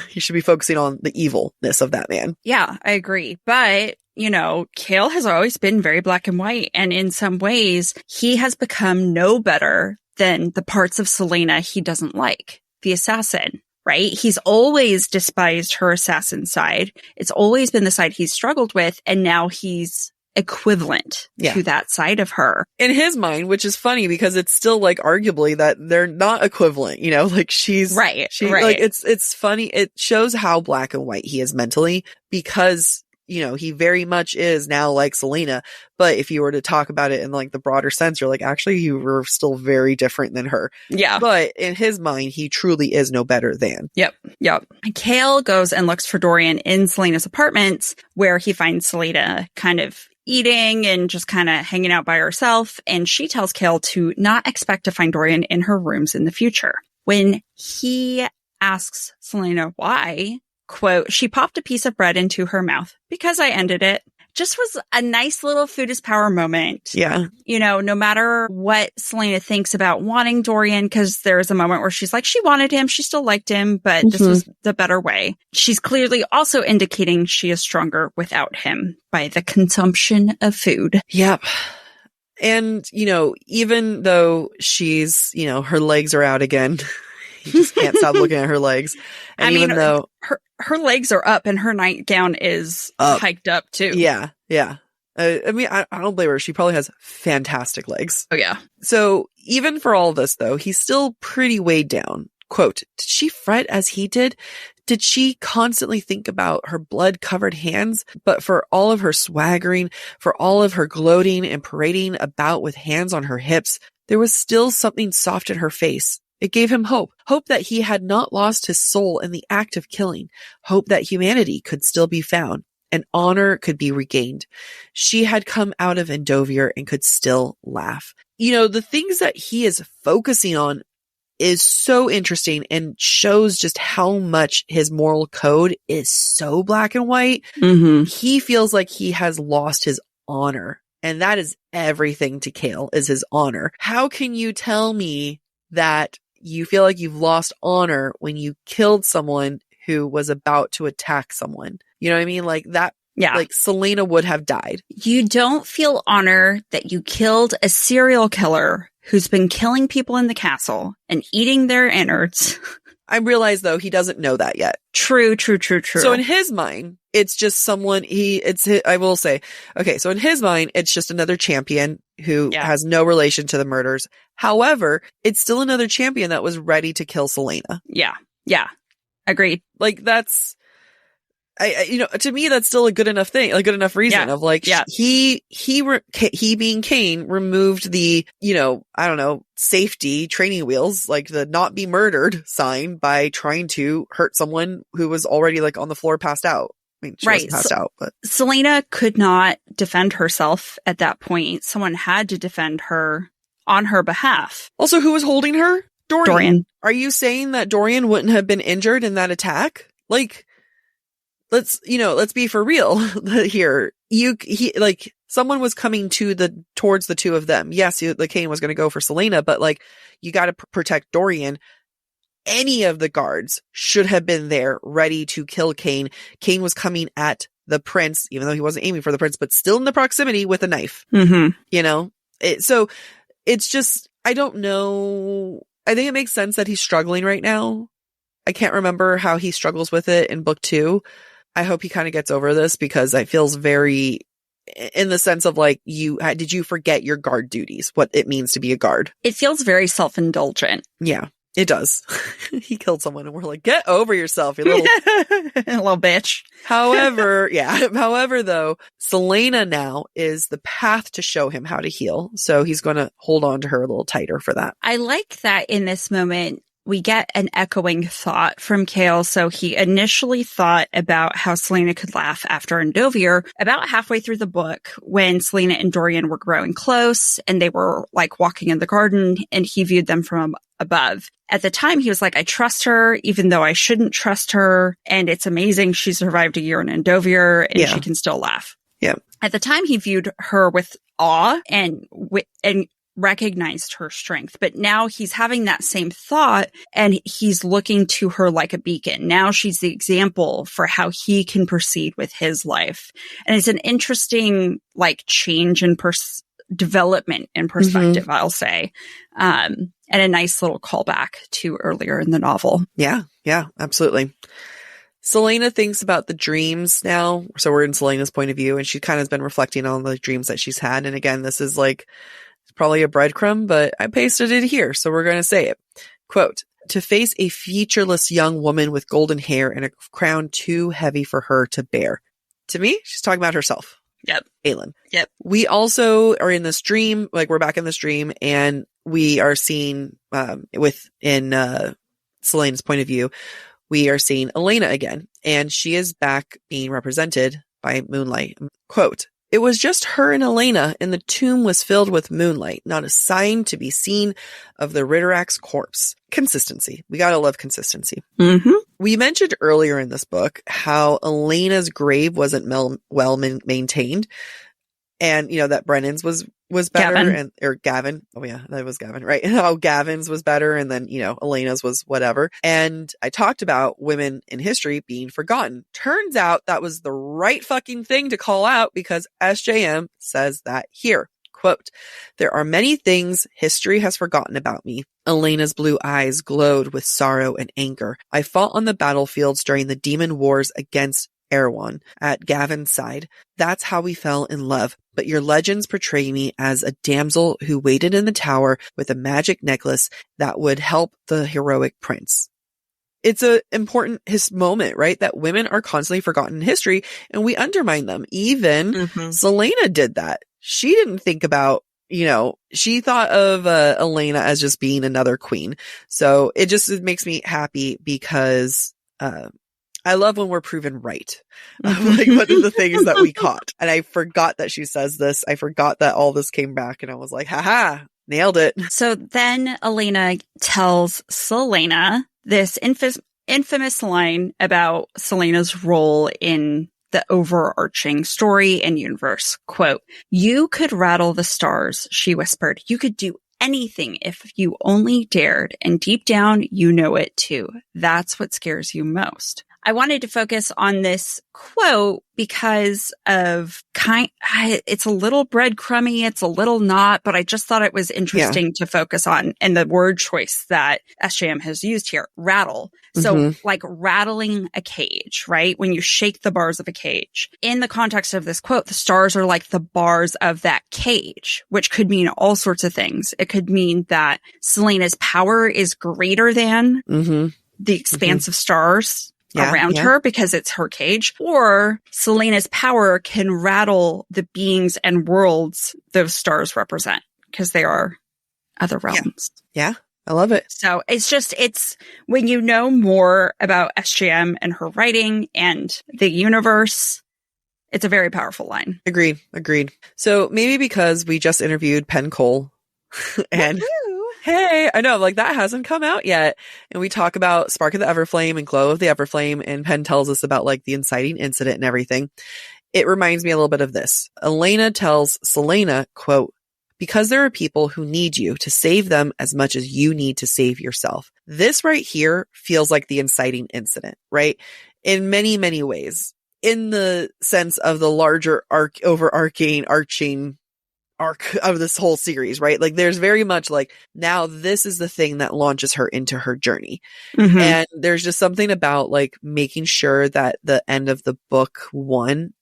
He should be focusing on the evilness of that man. Yeah, I agree. But, Cale has always been very black and white. And in some ways, he has become no better than the parts of Selena he doesn't like. The assassin, right? He's always despised her assassin side. It's always been the side he's struggled with. And now he's equivalent to that side of her. In his mind, which is funny because it's still arguably that they're not equivalent, she's right. It's funny. It shows how black and white he is mentally because he very much is now like Selena. But if you were to talk about it in like the broader sense, you're like, actually, you were still very different than her. Yeah. But in his mind, he truly is no better than. Yep. Cale goes and looks for Dorian in Selena's apartments, where he finds Selena kind of eating and just kind of hanging out by herself. And she tells Cale to not expect to find Dorian in her rooms in the future. When he asks Selena why, quote, she popped a piece of bread into her mouth because I ended it. Just was a nice little food is power moment. Yeah. No matter what Selena thinks about wanting Dorian, because there's a moment where she's like, she wanted him, she still liked him, but this was the better way. She's clearly also indicating she is stronger without him by the consumption of food. Yep. And, even though she's, her legs are out again, you just can't stop looking at her legs. And even though her legs are up and her nightgown is hiked up too. Yeah. Yeah. I don't blame her. She probably has fantastic legs. Oh yeah. So even for all this though, he's still pretty weighed down. Quote, did she fret as he did? Did she constantly think about her blood-covered hands? But for all of her swaggering, for all of her gloating and parading about with hands on her hips, there was still something soft in her face. It gave him hope that he had not lost his soul in the act of killing, hope that humanity could still be found, and honor could be regained. She had come out of Endovier and could still laugh. The things that he is focusing on is so interesting and shows just how much his moral code is so black and white. Mm-hmm. He feels like he has lost his honor, and that is everything to Cale, is his honor. How can you tell me that you feel like you've lost honor when you killed someone who was about to attack someone? You know what I mean? Like that. Yeah. Like Selena would have died. You don't feel honor that you killed a serial killer who's been killing people in the castle and eating their innards. I realize though, he doesn't know that yet. True. So in his mind, it's just someone I will say, okay, so in his mind, it's just another champion who has no relation to the murders. However, it's still another champion that was ready to kill Selena. Yeah. Agreed. Like that's, to me, that's still a good enough thing, a good enough reason of like, he being Cain removed the, safety training wheels, like the not be murdered sign by trying to hurt someone who was already like on the floor passed out. I mean, she wasn't passed out, but Selena could not defend herself at that point. Someone had to defend her on her behalf. Also, who was holding her? Dorian. Are you saying that Dorian wouldn't have been injured in that attack? Like, let's be for real here. Someone was coming towards the two of them. Yes, the Cain was going to go for Selena, but like, you got to protect Dorian. Any of the guards should have been there ready to kill Cain. Cain was coming at the prince, even though he wasn't aiming for the prince, but still in the proximity with a knife. Mm-hmm. So it's just, I don't know. I think it makes sense that he's struggling right now. I can't remember how he struggles with it in book 2. I hope he kind of gets over this because it feels very in the sense of like, did you forget your guard duties, what it means to be a guard? It feels very self-indulgent. Yeah. It does. He killed someone and we're like, get over yourself, you little little bitch. However, though, Selena now is the path to show him how to heal. So he's going to hold on to her a little tighter for that. I like that in this moment, we get an echoing thought from Cale. So he initially thought about how Selena could laugh after Endovier. About halfway through the book, when Selena and Dorian were growing close and they were like walking in the garden and he viewed them from above. At the time, he was like, I trust her, even though I shouldn't trust her. And it's amazing she survived a year in Endovier and she can still laugh. Yeah. At the time, he viewed her with awe and recognized her strength. But now he's having that same thought and he's looking to her like a beacon. Now she's the example for how he can proceed with his life. And it's an interesting like change in development in perspective, I'll say. And a nice little callback to earlier in the novel. Yeah, absolutely. Selena thinks about the dreams now. So we're in Selena's point of view and she kind of has been reflecting on the dreams that she's had. And again, this is like probably a breadcrumb, but I pasted it here. So we're going to say it. Quote, to face a featureless young woman with golden hair and a crown too heavy for her to bear. To me, she's talking about herself. Yep. Aelin. Yep. We also are in this dream, like we're back in this dream, and we are seeing, in Celane's point of view, we are seeing Elena again, and she is back being represented by moonlight. Quote, "It was just her and Elena, and the tomb was filled with moonlight, not a sign to be seen of the Ritterak's corpse." Consistency. We gotta love consistency. Mm-hmm. We mentioned earlier in this book how Elena's grave wasn't well maintained, and that Brennan's was better, Gavin. or Gavin. Oh yeah, that was Gavin, right? How Gavin's was better, and then Elena's was whatever. And I talked about women in history being forgotten. Turns out that was the right fucking thing to call out, because SJM says that here. Quote, "There are many things history has forgotten about me." Elena's blue eyes glowed with sorrow and anger. "I fought on the battlefields during the demon wars against Erewhon at Gavin's side. That's how we fell in love. But your legends portray me as a damsel who waited in the tower with a magic necklace that would help the heroic prince." It's an important moment, right? That women are constantly forgotten in history, and we undermine them. Even Celaena did that. She didn't think about, she thought of Elena as just being another queen. So it makes me happy, because I love when we're proven right. Like, what are the things that we caught? And I forgot that she says this. I forgot that all this came back, and I was like, haha, nailed it. So then Elena tells Celaena this infamous line about Celaena's role in the overarching story and universe. Quote, "You could rattle the stars," she whispered. "You could do anything if you only dared. And deep down, you know it too. That's what scares you most." I wanted to focus on this quote because of it's a little breadcrumby, it's a little not, but I just thought it was interesting to focus on, and the word choice that SJM has used here, rattle. So like rattling a cage, right? When you shake the bars of a cage. In the context of this quote, the stars are like the bars of that cage, which could mean all sorts of things. It could mean that Celaena's power is greater than the expanse of stars around her, because it's her cage, or Celaena's power can rattle the beings and worlds those stars represent, because they are other realms. Yeah. I love it. So it's when you know more about SJM and her writing and the universe, it's a very powerful line. Agreed. So maybe because we just interviewed Penn Cole and hey, I know, like, that hasn't come out yet. And we talk about Spark of the Everflame and Glow of the Everflame, and Penn tells us about, like, the inciting incident and everything. It reminds me a little bit of this. Elena tells Celaena, quote, "Because there are people who need you to save them as much as you need to save yourself." This right here feels like the inciting incident, right? In many, many ways. In the sense of the larger arching arc of this whole series, right? Like, there's very much like, now this is the thing that launches her into her journey. And there's just something about, like, making sure that the end of the book one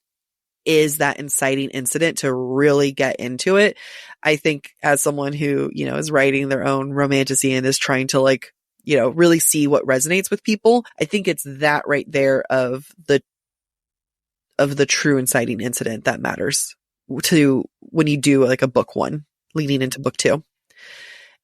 is that inciting incident to really get into it. I think as someone who, is writing their own romantasy and is trying to, like, really see what resonates with people, I think it's that right there of the true inciting incident that matters to when you do, like, a book one leading into book two.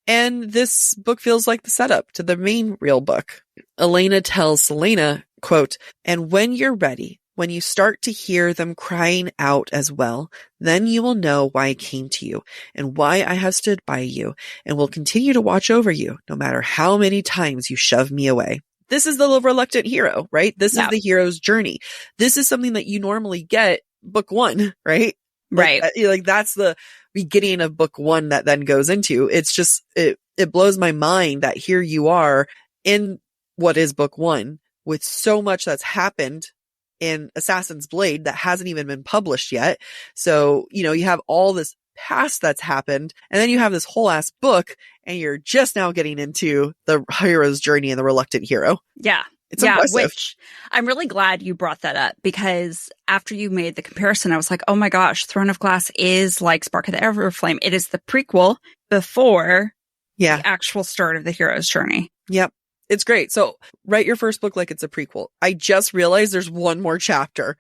And this book feels like the setup to the main real book. Elena tells Celaena, quote, "And when you're ready, when you start to hear them crying out as well, then you will know why I came to you and why I have stood by you and will continue to watch over you, no matter how many times you shove me away." This is the reluctant hero, right? This is the hero's journey. This is something that you normally get book one, right? Right. Like that's the beginning of book one that then goes into. It's just, it blows my mind that here you are in what is book one with so much that's happened in Assassin's Blade that hasn't even been published yet. So, you have all this past that's happened, and then you have this whole ass book, and you're just now getting into the hero's journey and the reluctant hero. Yeah. It's impressive. Which I'm really glad you brought that up, because after you made the comparison, I was like, oh my gosh, Throne of Glass is like Spark of the Everflame. It is the prequel before the actual start of the hero's journey. Yep. It's great. So write your first book like it's a prequel. I just realized there's one more chapter.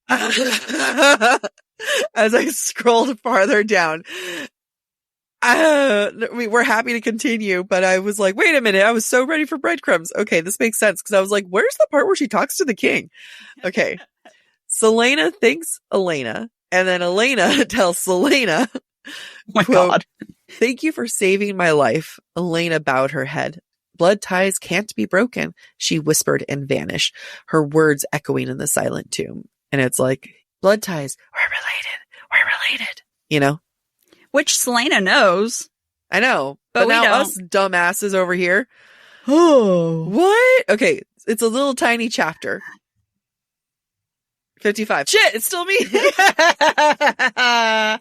As I scrolled farther down, we're happy to continue, but I was like, wait a minute. I was so ready for breadcrumbs. Okay, this makes sense because I was like, where's the part where she talks to the king? Okay. Selena thanks Elena, and then Elena tells Selena, my quote, God. "Thank you for saving my life." Elena bowed her head. "Blood ties can't be broken," she whispered and vanished, her words echoing in the silent tomb. And it's like, blood ties, we're related, you know? Which Selena knows. I know, But but we now don't. us dumbasses over here. Oh. What? Okay, it's a little tiny chapter. 55. Shit, it's still me. That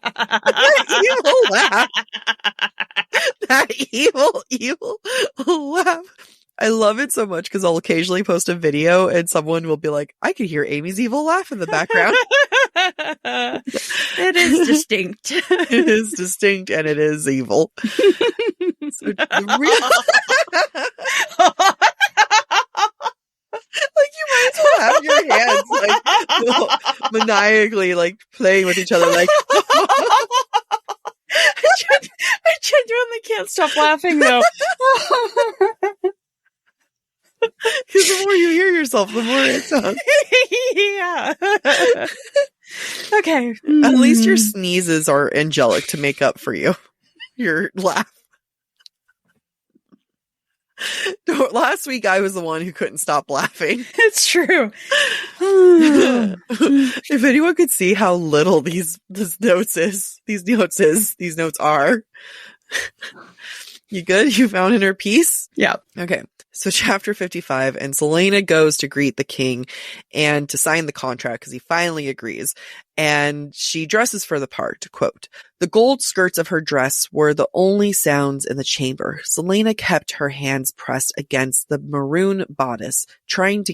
evil laugh. That evil laugh. I love it so much because I'll occasionally post a video and someone will be like, I can hear Amy's evil laugh in the background. It is distinct. It is distinct and it is evil. So like, you might as well have your hands like maniacally like playing with each other like I genuinely can't stop laughing though. because the more you hear yourself, the more it sounds. Yeah. Okay. At least your sneezes are angelic to make up for your laugh. Last week I was the one who couldn't stop laughing. It's true. If anyone could see how little these notes are. You good? You found inner peace? Yeah. Okay. So chapter 55, and Selena goes to greet the king and to sign the contract because he finally agrees. And she dresses for the part, quote, "The gold skirts of her dress were the only sounds in the chamber. Selena kept her hands pressed against the maroon bodice, trying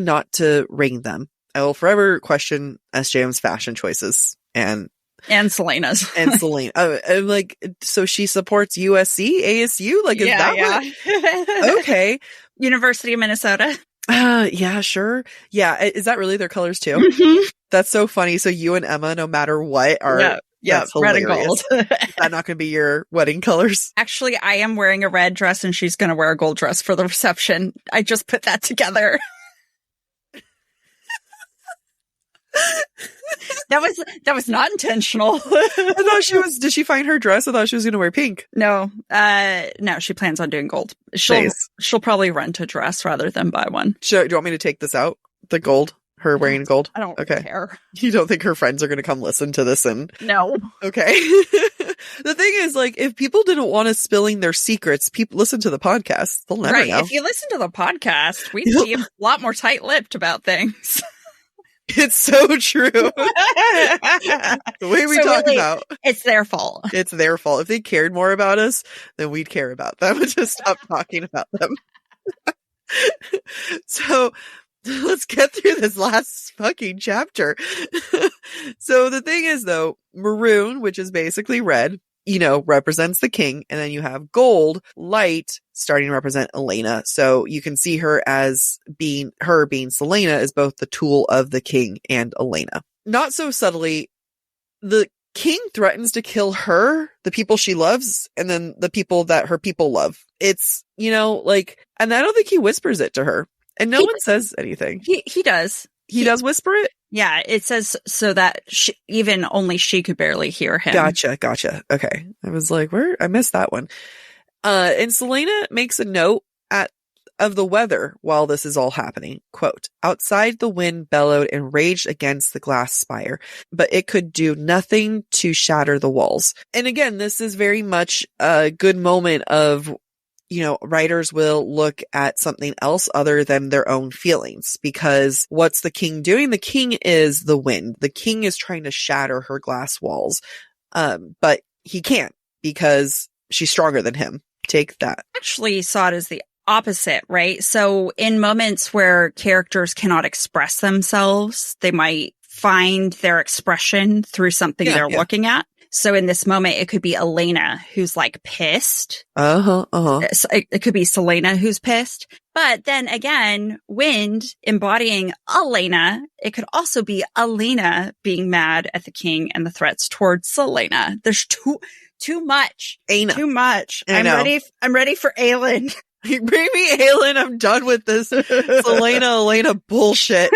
not to wring them. I will forever question SJM's fashion choices and Selena's. and Selena. I'm like, so she supports USC, ASU? Like, is that what? Okay. University of Minnesota. Yeah, sure. Yeah. Is that really their colors too? Mm-hmm. That's so funny. So you and Emma, no matter what, are that's red and hilarious. gold. Is that not going to be your wedding colors? Actually, I am wearing a red dress and she's going to wear a gold dress for the reception. I just put that together. That was not intentional. I thought did she find her dress? I thought she was going to wear pink. No, she plans on doing gold. She'll probably rent a dress rather than buy one. Sure. Do you want me to take this out? The gold? Her wearing gold? I don't okay. care. You don't think her friends are going to come listen to this and... No. Okay. The thing is, like, if people didn't want us spilling their secrets, people listen to the podcast. They'll never know. If you listen to the podcast, we'd be a lot more tight-lipped about things. It's so true. The way we talk about it's their fault. It's their fault. If they cared more about us, then we'd care about them and just stop talking about them. So let's get through this last fucking chapter. So the thing is, though, maroon, which is basically red, represents the king. And then you have gold, light, starting to represent Elena. So you can see her as being Selena is both the tool of the king and Elena. Not so subtly, the king threatens to kill her, the people she loves, and then the people that her people love. It's, and I don't think he whispers it to her. And no one says anything. He does. He does whisper it? Yeah, it says so that only she could barely hear him. Gotcha. Okay. I was like, where? I missed that one. And Selena makes a note of the weather while this is all happening. Quote, "Outside the wind bellowed and raged against the glass spire, but it could do nothing to shatter the walls." And again, this is very much a good moment of, writers will look at something else other than their own feelings, because what's the king doing? The king is the wind. The king is trying to shatter her glass walls. But he can't because she's stronger than him. Take that. Actually saw it as the opposite, right? So in moments where characters cannot express themselves, they might find their expression through something they're looking at. So in this moment, it could be Elena who's like pissed. It could be Selena who's pissed. But then again, Wind embodying Elena, it could also be Elena being mad at the king and the threats towards Selena. There's too much. Too much. I'm ready for Aelin. Bring me Aelin. I'm done with this Selena Elena bullshit.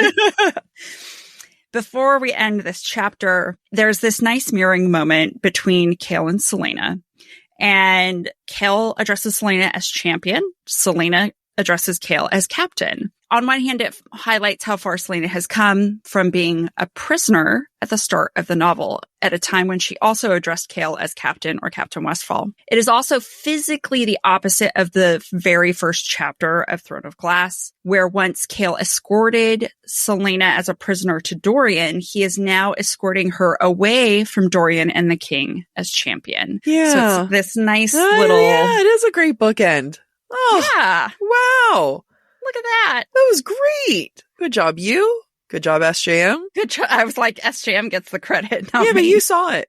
Before we end this chapter, there's this nice mirroring moment between Chaol and Selena. And Chaol addresses Selena as champion. Selena addresses Chaol as captain. On one hand, it highlights how far Selena has come from being a prisoner at the start of the novel, at a time when she also addressed Chaol as captain or Captain Westfall. It is also physically the opposite of the very first chapter of Throne of Glass, where once Chaol escorted Selena as a prisoner to Dorian, he is now escorting her away from Dorian and the king as champion. Yeah. So it's this nice little... Yeah, it is a great bookend. Oh, yeah. Wow. Look at that. That was great. Good job, you. Good job, SJM. Good job. I was like, SJM gets the credit. Not Yeah, but me. you saw it.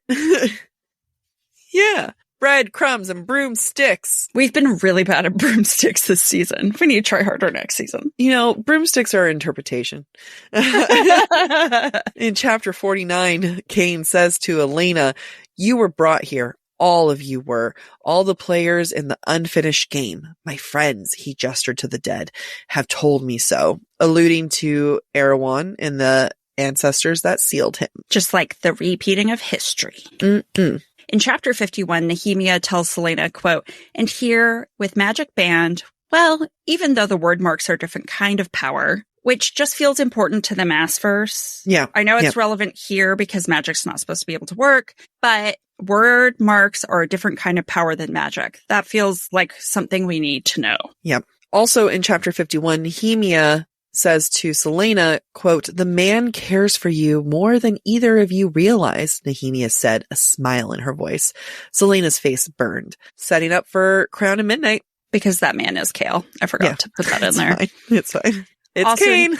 Yeah. Bread, crumbs, and broomsticks. We've been really bad at broomsticks this season. We need to try harder next season. You know, broomsticks are interpretation. In chapter 49, Cain says to Elena, "You were brought here. All of you were. All the players in the unfinished game. My friends," he gestured to the dead, "have told me so," alluding to Erewhon and the ancestors that sealed him. Just like the repeating of history. Mm-mm. In chapter 51, Nehemia tells Selena, quote, "And here, with magic band, well, even though the word marks are a different kind of power," which just feels important to the Maas verse. Yeah. I know it's relevant here because magic's not supposed to be able to work, but word marks are a different kind of power than magic. That feels like something we need to know. Yep. Also in chapter 51, Nehemia says to Selena, quote, "The man cares for you more than either of you realize," Nehemia said, a smile in her voice. Selena's face burned, setting up for Crown of Midnight. Because that man is Chaol. I forgot to put that in there. Fine. It's fine. It's Also, Cain.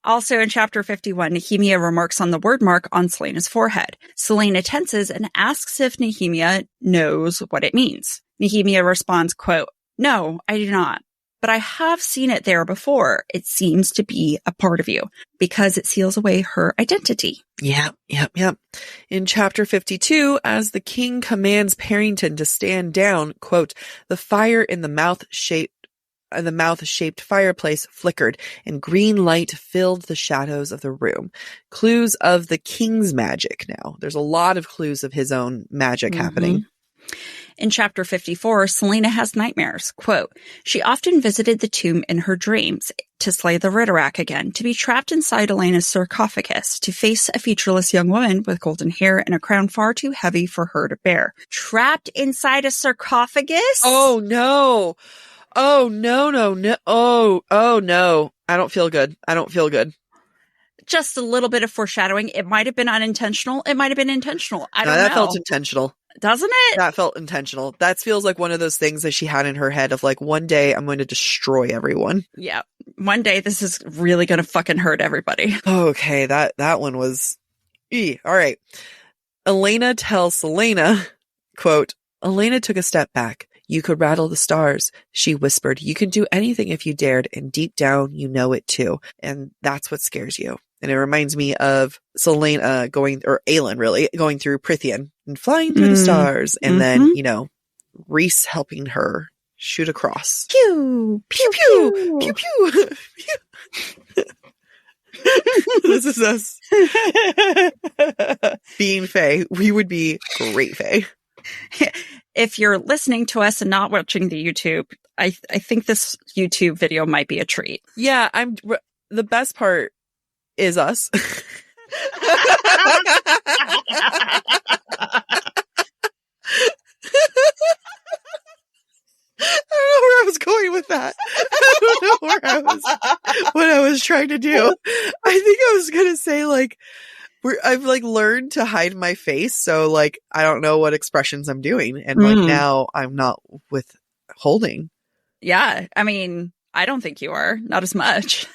Also in chapter 51, Nehemia remarks on the word mark on Selena's forehead. Selena tenses and asks if Nehemia knows what it means. Nehemia responds, quote, "No, I do not. But I have seen it there before. It seems to be a part of you because it seals away her identity." Yep. In chapter 52, as the king commands Parrington to stand down, quote, "The fire in the mouth-shaped fireplace flickered, and green light filled the shadows of the room." Clues of the king's magic now. There's a lot of clues of his own magic happening. In chapter 54, Selena has nightmares. Quote, "She often visited the tomb in her dreams to slay the Ritterak again, to be trapped inside Elena's sarcophagus, to face a featureless young woman with golden hair and a crown far too heavy for her to bear." Trapped inside a sarcophagus? Oh, no. Oh, no. Oh, no. I don't feel good. Just a little bit of foreshadowing. It might have been unintentional. It might have been intentional. I don't know. That felt intentional. Doesn't it? That felt intentional. That feels like one of those things that she had in her head of like, one day I'm going to destroy everyone. Yeah. One day this is really going to fucking hurt everybody. Okay, that one was... All right. Elena tells Selena, quote, "Elena took a step back. You could rattle the stars," she whispered. "You can do anything if you dared, and deep down you know it too. And that's what scares you." And it reminds me of Selena Aelin really, going through Prithian and flying through the stars. And then, Rhys helping her shoot across. Pew! Pew, pew! Pew, pew! This is us. Being Fae. We would be great Fae. If you're listening to us and not watching the YouTube, I think this YouTube video might be a treat. Yeah, the best part is us. I don't know where I was going with that. I don't know what I was trying to do. I think I was going to say like, I've like learned to hide my face. So like, I don't know what expressions I'm doing. And like now I'm not withholding. Yeah. I mean, I don't think you are. Not as much.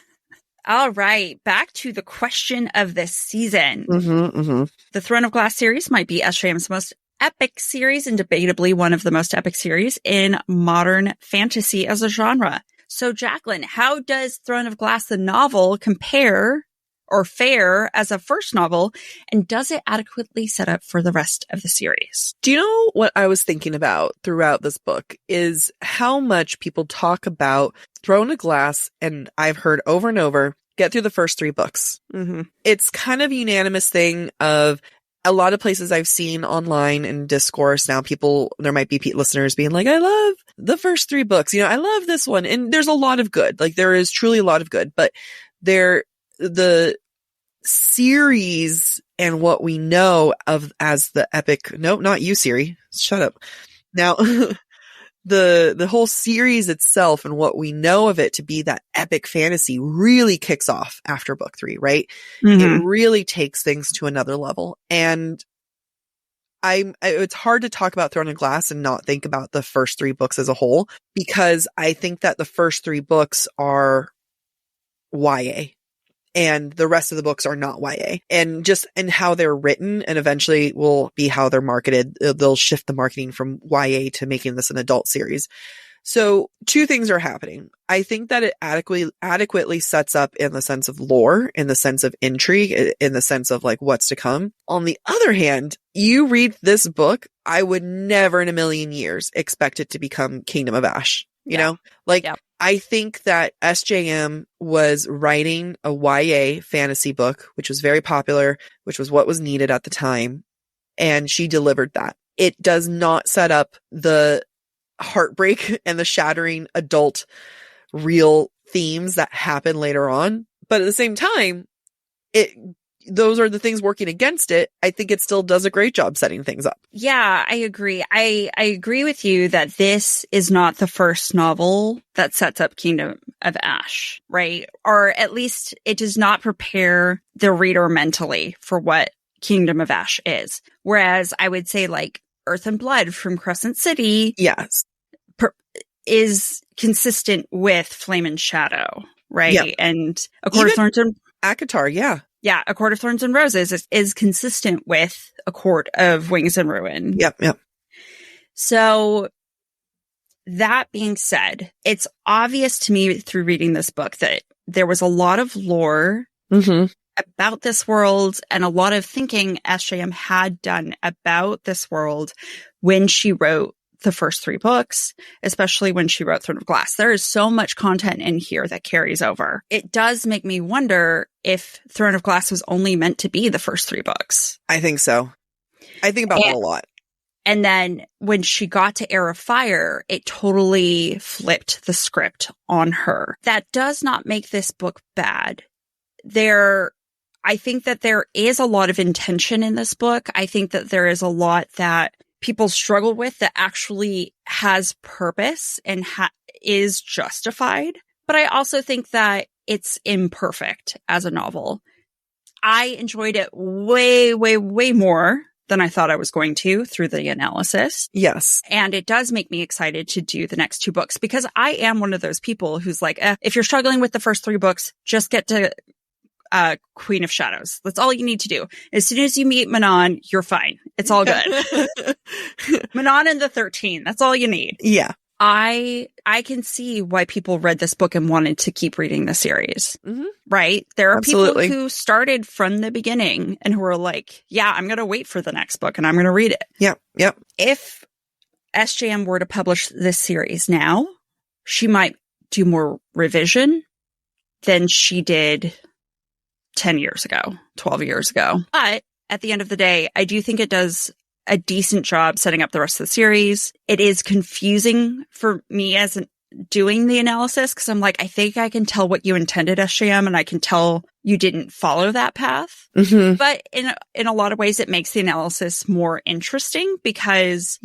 All right, back to the question of this season. The Throne of Glass series might be SJM's most epic series and debatably one of the most epic series in modern fantasy as a genre. So, Jacqueline, how does Throne of Glass, the novel, compare or fare as a first novel, and does it adequately set up for the rest of the series? Do you know what I was thinking about throughout this book is how much people talk about Throne of Glass, and I've heard over and over, get through the first 3 books. It's kind of a unanimous thing of a lot of places I've seen online in discourse now, there might be listeners being like, I love the first 3 books. I love this one. And there's a lot of good. Like there is truly a lot of good, but the series and what we know of as the epic, no, not you, Siri, shut up. Now, the whole series itself and what we know of it to be that epic fantasy really kicks off after book 3, right? It really takes things to another level. And it's hard to talk about Throne of Glass and not think about the first 3 books as a whole, because I think that the first 3 books are YA. And the rest of the books are not YA, and how they're written, and eventually will be how they're marketed. They'll shift the marketing from YA to making this an adult series. So 2 things are happening. I think that it adequately sets up in the sense of lore, in the sense of intrigue, in the sense of like what's to come. On the other hand, you read this book, I would never in a million years expect it to become Kingdom of Ash. You know, I think that SJM was writing a YA fantasy book, which was very popular, which was what was needed at the time. And she delivered that. It does not set up the heartbreak and the shattering adult real themes that happen later on. But at the same time, those are the things working against it. I think it still does a great job setting things up. Yeah, I agree. I agree with you that this is not the first novel that sets up Kingdom of Ash, right? Or at least it does not prepare the reader mentally for what Kingdom of Ash is. Whereas I would say like Earth and Blood from Crescent City, yes, is consistent with Flame and Shadow, right? Yep. And A Court of Thorns and ACOTAR, yeah. Yeah, A Court of Thorns and Roses is consistent with A Court of Wings and Ruin. Yep. So that being said, it's obvious to me through reading this book that there was a lot of lore about this world and a lot of thinking SJM had done about this world when she wrote the first 3 books, especially when she wrote Throne of Glass. There is so much content in here that carries over. It does make me wonder if Throne of Glass was only meant to be the first 3 books. I think so. I think about that a lot. And then when she got to Heir of Fire, it totally flipped the script on her. That does not make this book bad. I think that there is a lot of intention in this book. I think that there is a lot that people struggle with that actually has purpose and is justified. But I also think that it's imperfect as a novel. I enjoyed it way, way, way more than I thought I was going to through the analysis. Yes. And it does make me excited to do the next 2 books because I am one of those people who's like, if you're struggling with the first 3 books, just get to Queen of Shadows. That's all you need to do. As soon as you meet Manon, you're fine. It's all good. Manon and the 13. That's all you need. Yeah. I can see why people read this book and wanted to keep reading the series. Right? There are Absolutely. people who started from the beginning and who are like, yeah, I'm going to wait for the next book and I'm going to read it. Yep. If SJM were to publish this series now, she might do more revision than she did 10 years ago, 12 years ago. But at the end of the day, I do think it does a decent job setting up the rest of the series. It is confusing for me as doing the analysis because I'm like, I think I can tell what you intended, SJM, and I can tell you didn't follow that path. But in a lot of ways, it makes the analysis more interesting because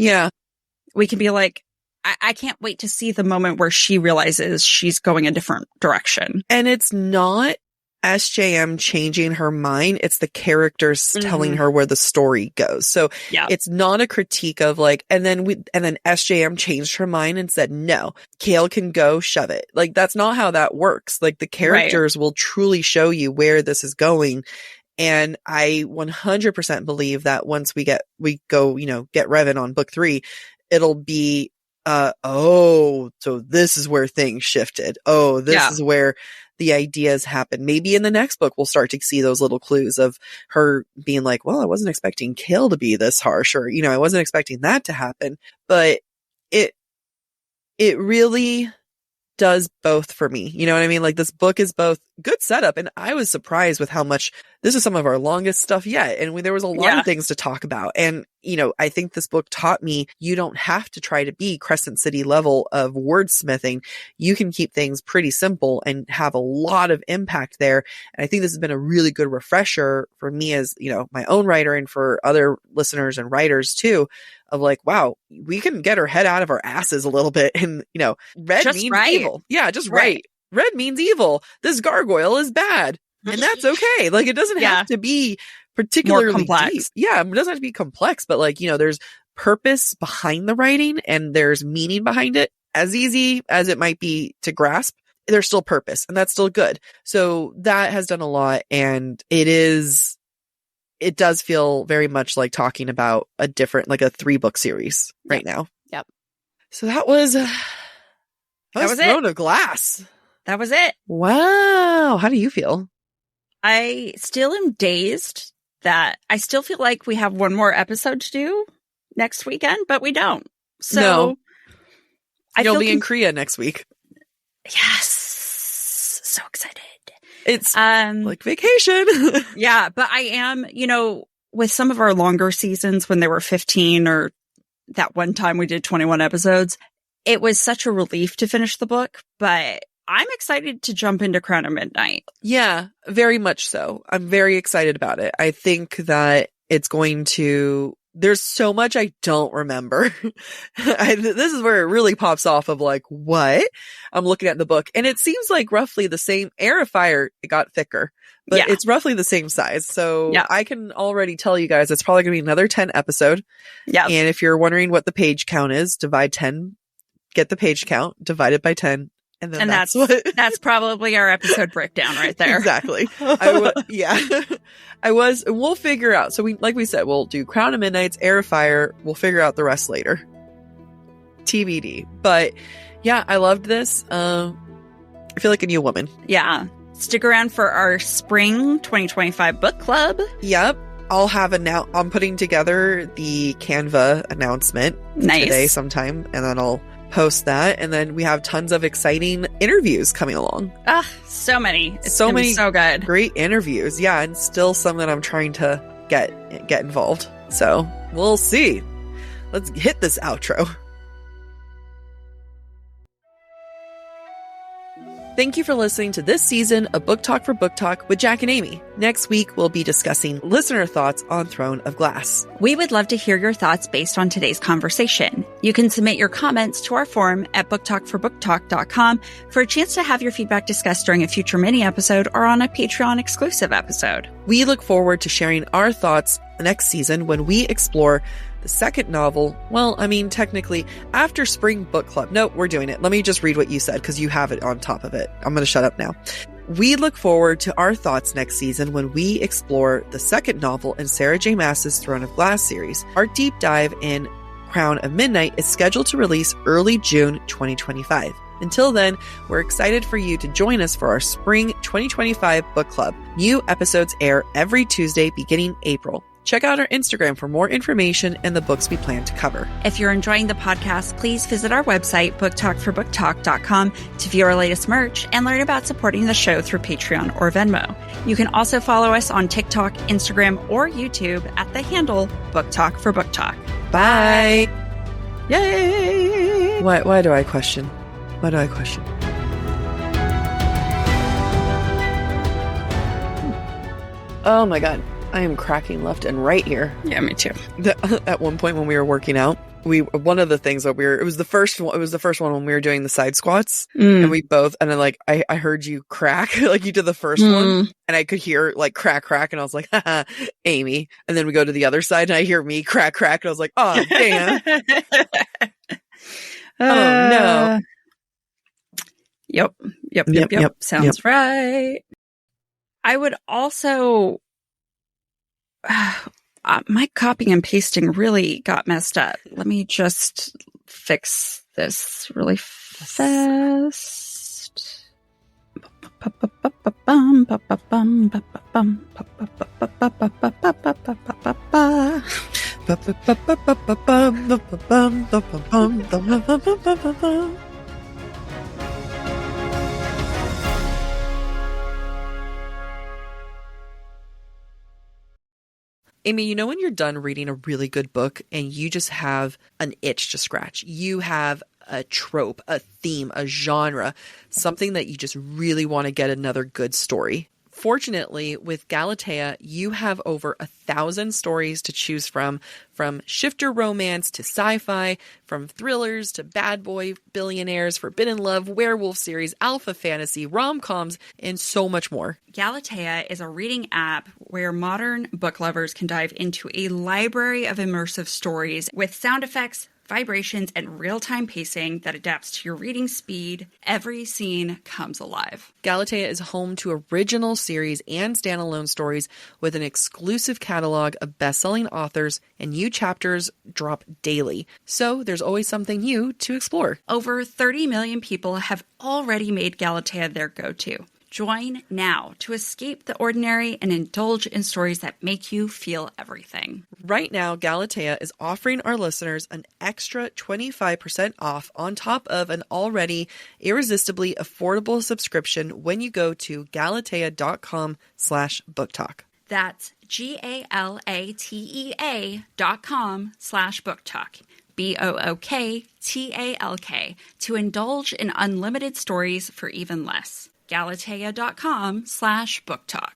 we can be like, I can't wait to see the moment where she realizes she's going a different direction. And it's not SJM changing her mind. It's the characters telling her where the story goes. So it's not a critique of like, and then SJM changed her mind and said, no, Kale can go shove it. Like, that's not how that works. Like, the characters will truly show you where this is going. And I 100% believe that once we go, get Revan on book 3, it'll be, so this is where things shifted. Oh, this is where the ideas happen. Maybe in the next book, we'll start to see those little clues of her being like, well, I wasn't expecting Kale to be this harsh, or, I wasn't expecting that to happen. But it really does both for me. You know what I mean? Like, this book is both good setup, and I was surprised with how much this is some of our longest stuff yet. And there was a lot of things to talk about. And, I think this book taught me you don't have to try to be Crescent City level of wordsmithing. You can keep things pretty simple and have a lot of impact there. And I think this has been a really good refresher for me as, my own writer, and for other listeners and writers too, of like, wow, we can get our head out of our asses a little bit. And, red just means evil. Yeah, just right. Red means evil. This gargoyle is bad. And that's okay. Like, it doesn't have to be particularly complex. Deep. Yeah, it doesn't have to be complex, but like, there's purpose behind the writing and there's meaning behind it. As easy as it might be to grasp, there's still purpose, and that's still good. So that has done a lot, and it does feel very much like talking about a different, like a 3-book series right now. Yep. So that was Throne of Glass. That was it. Wow. How do you feel? I still am dazed that I still feel like we have one more episode to do next weekend, but we don't. So no. You'll be in Korea next week. Yes. So excited. It's like vacation. Yeah, but I am, with some of our longer seasons when they were 15, or that one time we did 21 episodes, it was such a relief to finish the book, but I'm excited to jump into Crown of Midnight. Yeah, very much so. I'm very excited about it. I think that it's going to... There's so much I don't remember. This is where it really pops off of like, what? I'm looking at the book, and it seems like roughly the same. Heir of Fire, it got thicker, but it's roughly the same size. So I can already tell you guys it's probably going to be another 10 episode. Yeah. And if you're wondering what the page count is, divide 10, get the page count, divide it by 10. And that's probably our episode breakdown right there. Exactly. We'll figure out. So like we said, we'll do Crown of Midnight's, Heir of Fire. We'll figure out the rest later. TBD. But yeah, I loved this. I feel like a new woman. Yeah. Stick around for our spring 2025 book club. Yep. I'll have I'm putting together the Canva announcement today sometime, and then I'll post that, and then we have tons of exciting interviews coming along. So many. It's so many, so good. Great interviews. Yeah, and still some that I'm trying to get involved. So we'll see. Let's hit this outro. Thank you for listening to this season of Book Talk for Book Talk with Jac and Amy. Next week, we'll be discussing listener thoughts on Throne of Glass. We would love to hear your thoughts based on today's conversation. You can submit your comments to our forum at booktalkforbooktalk.com for a chance to have your feedback discussed during a future mini episode or on a Patreon exclusive episode. We look forward to sharing our thoughts next season when we explore the second novel. Well, I mean, technically, after Spring Book Club. No, we're doing it. Let me just read what you said, because you have it on top of it. I'm going to shut up now. We look forward to our thoughts next season when we explore the second novel in Sarah J. Maas's Throne of Glass series. Our deep dive in Crown of Midnight is scheduled to release early June 2025. Until then, we're excited for you to join us for our Spring 2025 Book Club. New episodes air every Tuesday beginning April. Check out our Instagram for more information and the books we plan to cover. If you're enjoying the podcast, please visit our website, booktalkforbooktalk.com, to view our latest merch and learn about supporting the show through Patreon or Venmo. You can also follow us on TikTok, Instagram, or YouTube at the handle Book Talk for Book Talk. Bye! Yay! Why do I question? Why do I question? Oh my god. I am cracking left and right here. Yeah, me too. At one point when we were working out, one of the things that it was the first one when we were doing the side squats, and we both, and then like I heard you crack, like you did the first one, and I could hear like crack, and I was like, haha, Amy. And then we go to the other side and I hear me crack, and I was like, oh damn. Oh no. Yep. Sounds right. I would also, my copying and pasting really got messed up. Let me just fix this really fast. Amy, you know when you're done reading a really good book and you just have an itch to scratch, you have a trope, a theme, a genre, something that you just really want to get another good story. Fortunately, with Galatea, you have over 1,000 stories to choose from shifter romance to sci-fi, from thrillers to bad boy billionaires, forbidden love, werewolf series, alpha fantasy, rom-coms, and so much more. Galatea is a reading app where modern book lovers can dive into a library of immersive stories with sound effects, vibrations, and real-time pacing that adapts to your reading speed. Every scene comes alive. Galatea is home to original series and standalone stories with an exclusive catalog of best-selling authors, and new chapters drop daily. So there's always something new to explore. Over 30 million people have already made Galatea their go-to. Join now to escape the ordinary and indulge in stories that make you feel everything. Right now, Galatea is offering our listeners an extra 25% off on top of an already irresistibly affordable subscription when you go to galatea.com/booktalk. That's GALATEA.com/booktalk. BOOKTALK to indulge in unlimited stories for even less. Galatea.com/booktalk.